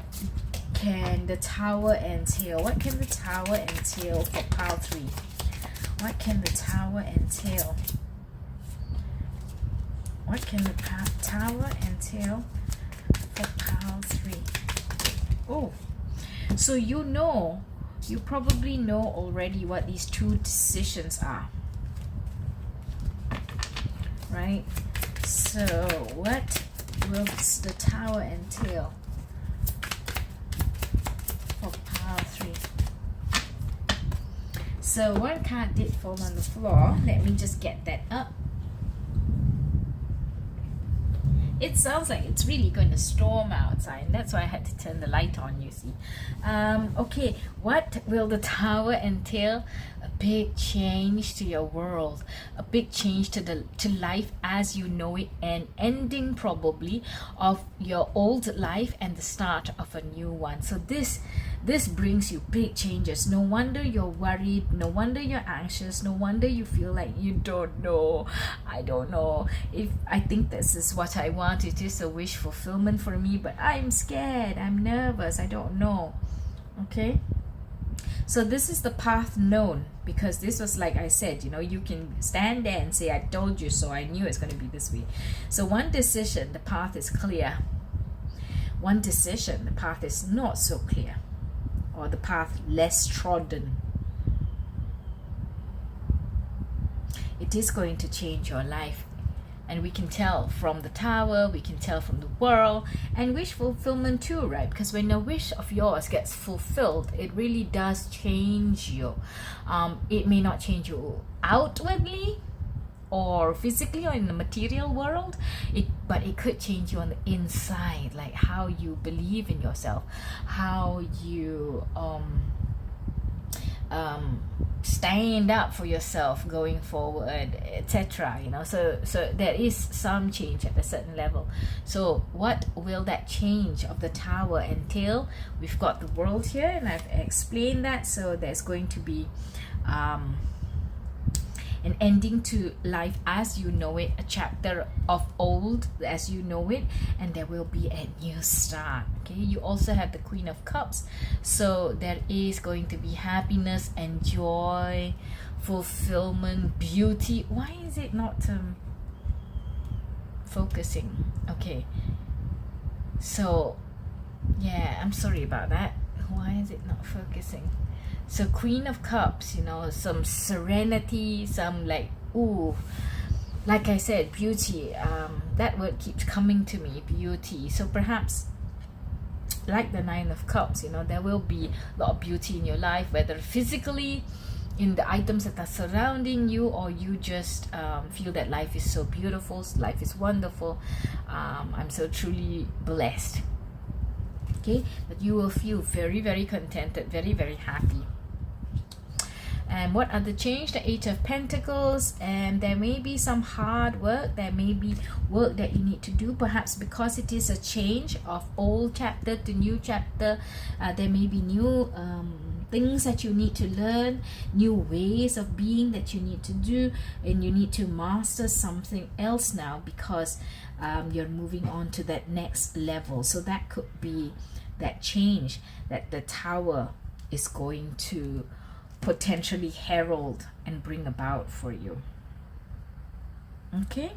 can the Tower entail? What can the Tower entail for pile 3? What can the Tower entail? What can the Tower entail for pile 3? Oh, so you probably know already what these two decisions are, right? So what will the Tower entail for pile 3? So one card did fall on the floor. Let me just get that up. It sounds like it's really going to storm outside, and that's why I had to turn the light on, you see. Okay, what will the Tower entail? A big change to your world, a big change to life as you know it, and ending probably of your old life and the start of a new one. So this brings you big changes. No wonder you're worried, no wonder you're anxious, no wonder you feel like you don't know. I don't know if I think this is what I want. It is a wish fulfillment for me, but I'm scared, I'm nervous, I don't know. Okay, so this is the path known, because this was, like I said, you know, you can stand there and say, I told you so, I knew it's going to be this way. So one decision, the path is clear. One decision, the path is not so clear, or the path less trodden. It is going to change your life. And we can tell from the Tower, we can tell from the world, and wish fulfillment too, right? Because when a wish of yours gets fulfilled, it really does change you. It may not change you outwardly, or physically or in the material world, but it could change you on the inside, like how you believe in yourself, how you stand up for yourself going forward, etc. You know, so there is some change at a certain level. So what will that change of the Tower entail? We've got the World here, and I've explained that. So there's going to be an ending to life as you know it, a chapter of old as you know it, and there will be a new start. Okay, you also have the Queen of Cups, so there is going to be happiness and joy, fulfillment, beauty. Why is it not focusing? Okay, so yeah, I'm sorry about that. Why is it not focusing? So Queen of Cups, you know, some serenity, some like, ooh, like I said, beauty. That word keeps coming to me, beauty. So perhaps like the Nine of Cups, you know, there will be a lot of beauty in your life, whether physically in the items that are surrounding you, or you just feel that life is so beautiful, life is wonderful. I'm so truly blessed. Okay, but you will feel very, very contented, very, very happy. And what are the change? The Eight of Pentacles, and there may be some hard work, there may be work that you need to do, perhaps because it is a change of old chapter to new chapter. There may be new things that you need to learn, new ways of being that you need to do, and you need to master something else now, because you're moving on to that next level. So that could be that change that the Tower is going to potentially herald and bring about for you. Okay,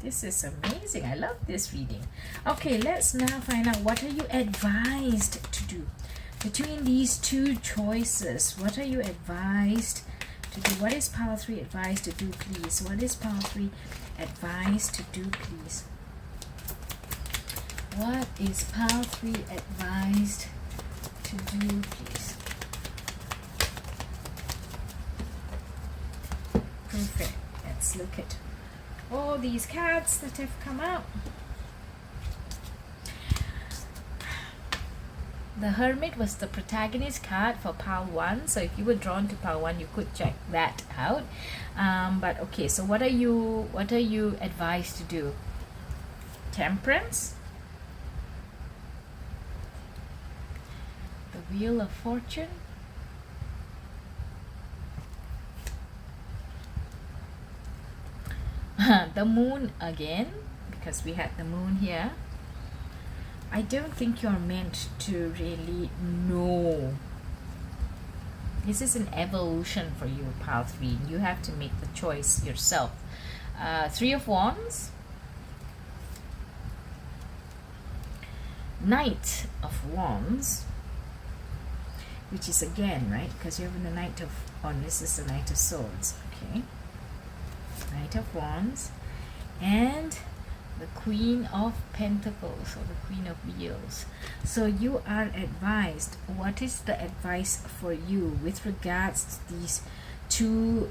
this is amazing. I love this reading. Okay, let's now find out, what are you advised to do between these two choices? What are you advised to do? What is Pile 3 advised to do, please? What is Pile 3 advised to do, please? What is Pile 3 advised to do, please? Perfect. Let's look at all these cards that have come out. The Hermit was the protagonist card for Pile 1. So if you were drawn to Pile 1, you could check that out. But okay, so what are you advised to do? Temperance, the Wheel of Fortune, the Moon again, because we had the Moon here. I don't think you're meant to really know. This is an evolution for you, Pile 3. You have to make the choice yourself. Three of Wands, Knight of Wands, which is again, right, because you're having the Knight of, this is the Knight of Swords. Okay, Knight of Wands, and the Queen of Pentacles, or the Queen of Wheels. So you are advised. What is the advice for you with regards to these two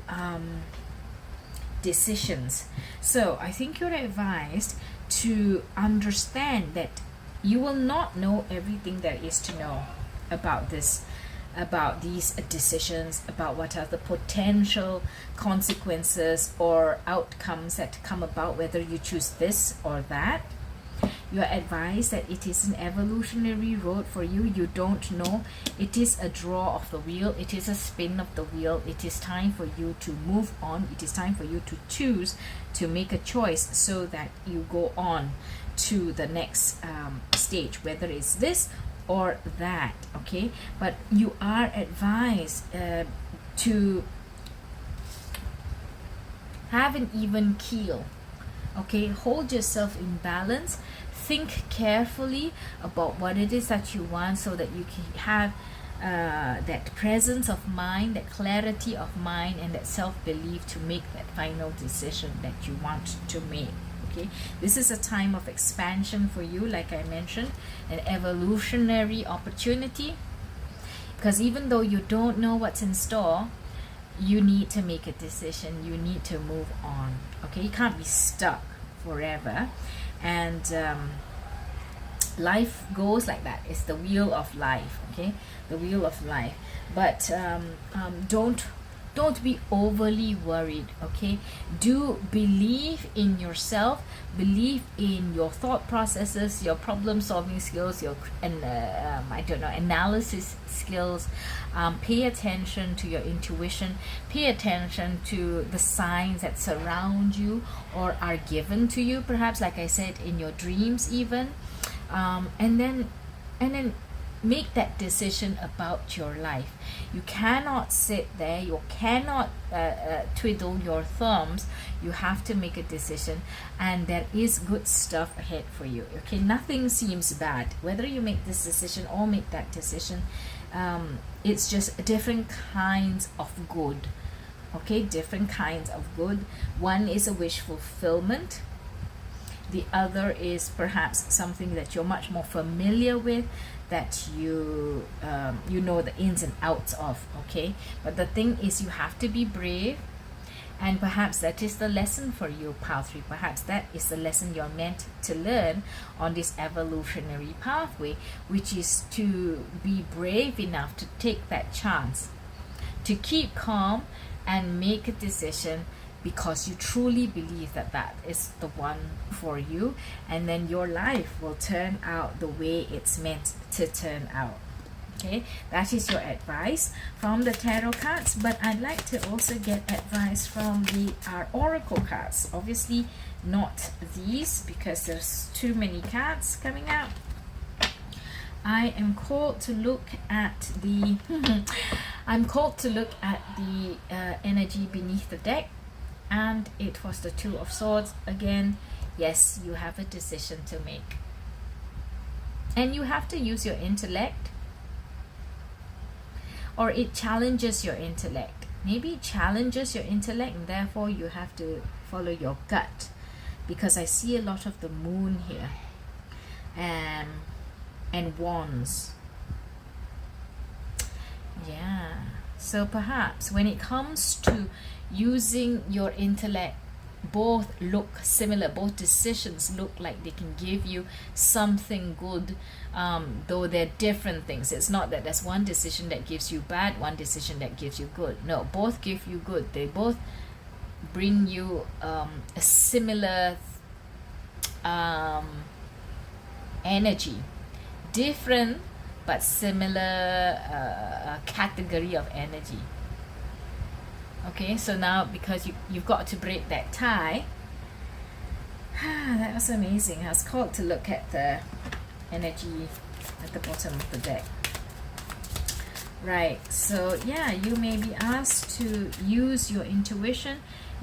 decisions? So I think you're advised to understand that you will not know everything there is to know about this, about these decisions, about what are the potential consequences or outcomes that come about, whether you choose this or that. You are advised that it is an evolutionary road for you. You don't know. It is a draw of the wheel. It is a spin of the wheel. It is time for you to move on. It is time for you to choose, to make a choice, so that you go on to the next stage, whether it's this or that. Okay, but you are advised to have an even keel. Okay, hold yourself in balance, think carefully about what it is that you want, so that you can have that presence of mind, that clarity of mind, and that self-belief to make that final decision that you want to make. Okay, this is a time of expansion for you, like I mentioned, an evolutionary opportunity, because even though you don't know what's in store, you need to make a decision. You need to move on. Okay, you can't be stuck forever. And life goes like that. It's the wheel of life. Okay, the wheel of life. But don't be overly worried. Okay, do believe in yourself, believe in your thought processes, your problem solving skills, your analysis skills. Pay attention to your intuition, pay attention to the signs that surround you or are given to you, perhaps, like I said, in your dreams even. And then make that decision about your life. You cannot sit there, you cannot twiddle your thumbs. You have to make a decision, and there is good stuff ahead for you. Okay, nothing seems bad whether you make this decision or make that decision. It's just different kinds of good. Okay, different kinds of good. One is a wish fulfillment, the other is perhaps something that you're much more familiar with, that you know the ins and outs of. Okay, but the thing is, you have to be brave, and perhaps that is the lesson for you, pile 3. Perhaps that is the lesson you're meant to learn on this evolutionary pathway, which is to be brave enough to take that chance, to keep calm and make a decision, because you truly believe that that is the one for you, and then your life will turn out the way it's meant to turn out. Okay, that is your advice from the tarot cards, but I'd like to also get advice from our oracle cards. Obviously not these, because there's too many cards coming out. I am called to look at the energy beneath the deck, and it was the 2 of Swords again. Yes, you have a decision to make, and you have to use your intellect, or it challenges your intellect. Maybe it challenges your intellect, and therefore you have to follow your gut, because I see a lot of the moon here, and wands. Yeah, so perhaps when it comes to using your intellect, both look similar, both decisions look like they can give you something good, though they're different things. It's not that there's one decision that gives you bad, one decision that gives you good. No, both give you good. They both bring you a similar energy, different but similar category of energy. Okay, so now because you've got to break that tie. That was amazing. I was called to look at the energy at the bottom of the deck. Right, so yeah, you may be asked to use your intuition,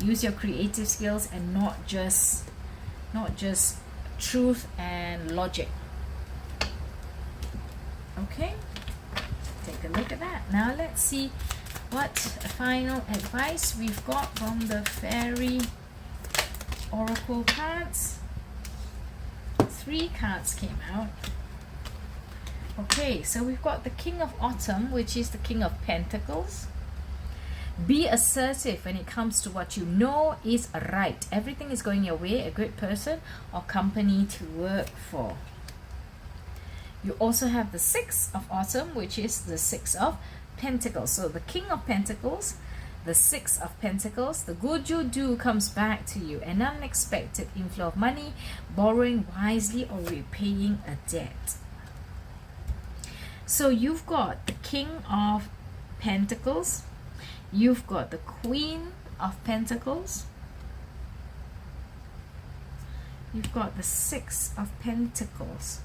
use your creative skills, and not just truth and logic. Okay, take a look at that. Now let's see what final advice we've got from the fairy oracle cards. 3 cards came out. Okay, so we've got the King of Autumn, which is the King of Pentacles. Be assertive when it comes to what you know is right. Everything is going your way, a great person or company to work for. You also have the 6 of Autumn, which is the 6 of Pentacles. So the King of Pentacles, the 6 of Pentacles, the good you do comes back to you. An unexpected inflow of money, borrowing wisely, or repaying a debt. So you've got the King of Pentacles, you've got the Queen of Pentacles, you've got the 6 of Pentacles,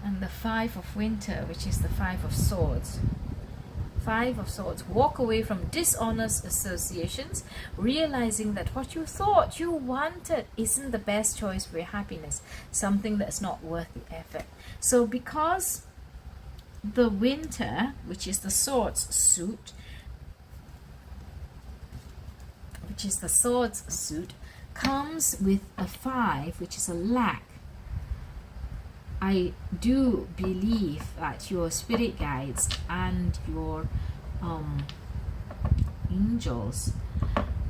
and the 5 of Winter, which is the 5 of Swords. 5 of Swords. Walk away from dishonest associations, realizing that what you thought you wanted isn't the best choice for your happiness, something that's not worth the effort. So because the Winter, which is the Swords suit, comes with a 5, which is a lack. I do believe that your spirit guides and your angels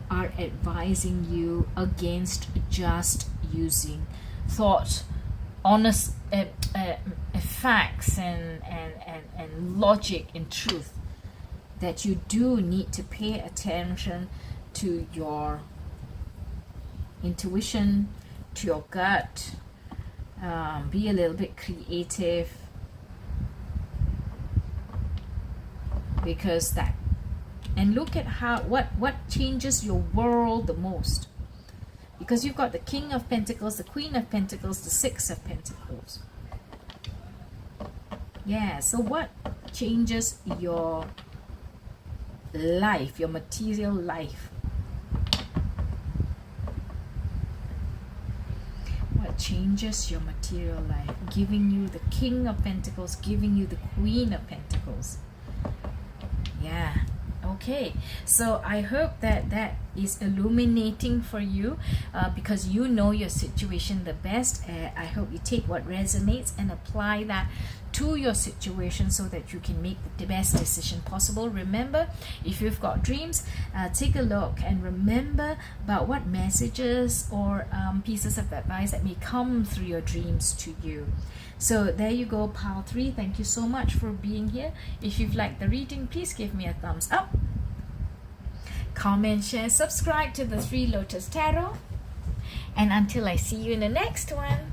are advising you against just using thought, honest facts and logic and truth, that you do need to pay attention to your intuition, to your gut. Be a little bit creative, because that, and look at how what changes your world the most, because you've got the King of Pentacles, the Queen of Pentacles, the Six of Pentacles. Yeah, so what changes your life, your material life? What changes your material life? Giving you the King of Pentacles, giving you the Queen of Pentacles. Yeah. Okay, so I hope that that is illuminating for you, because you know your situation the best. I hope you take what resonates and apply that to your situation so that you can make the best decision possible. Remember, if you've got dreams, take a look and remember about what messages or pieces of advice that may come through your dreams to you. So there you go, pile 3. Thank you so much for being here. If you've liked the reading, please give me a thumbs up. Comment, share, subscribe to the 3 Lotus Tarot. And until I see you in the next one,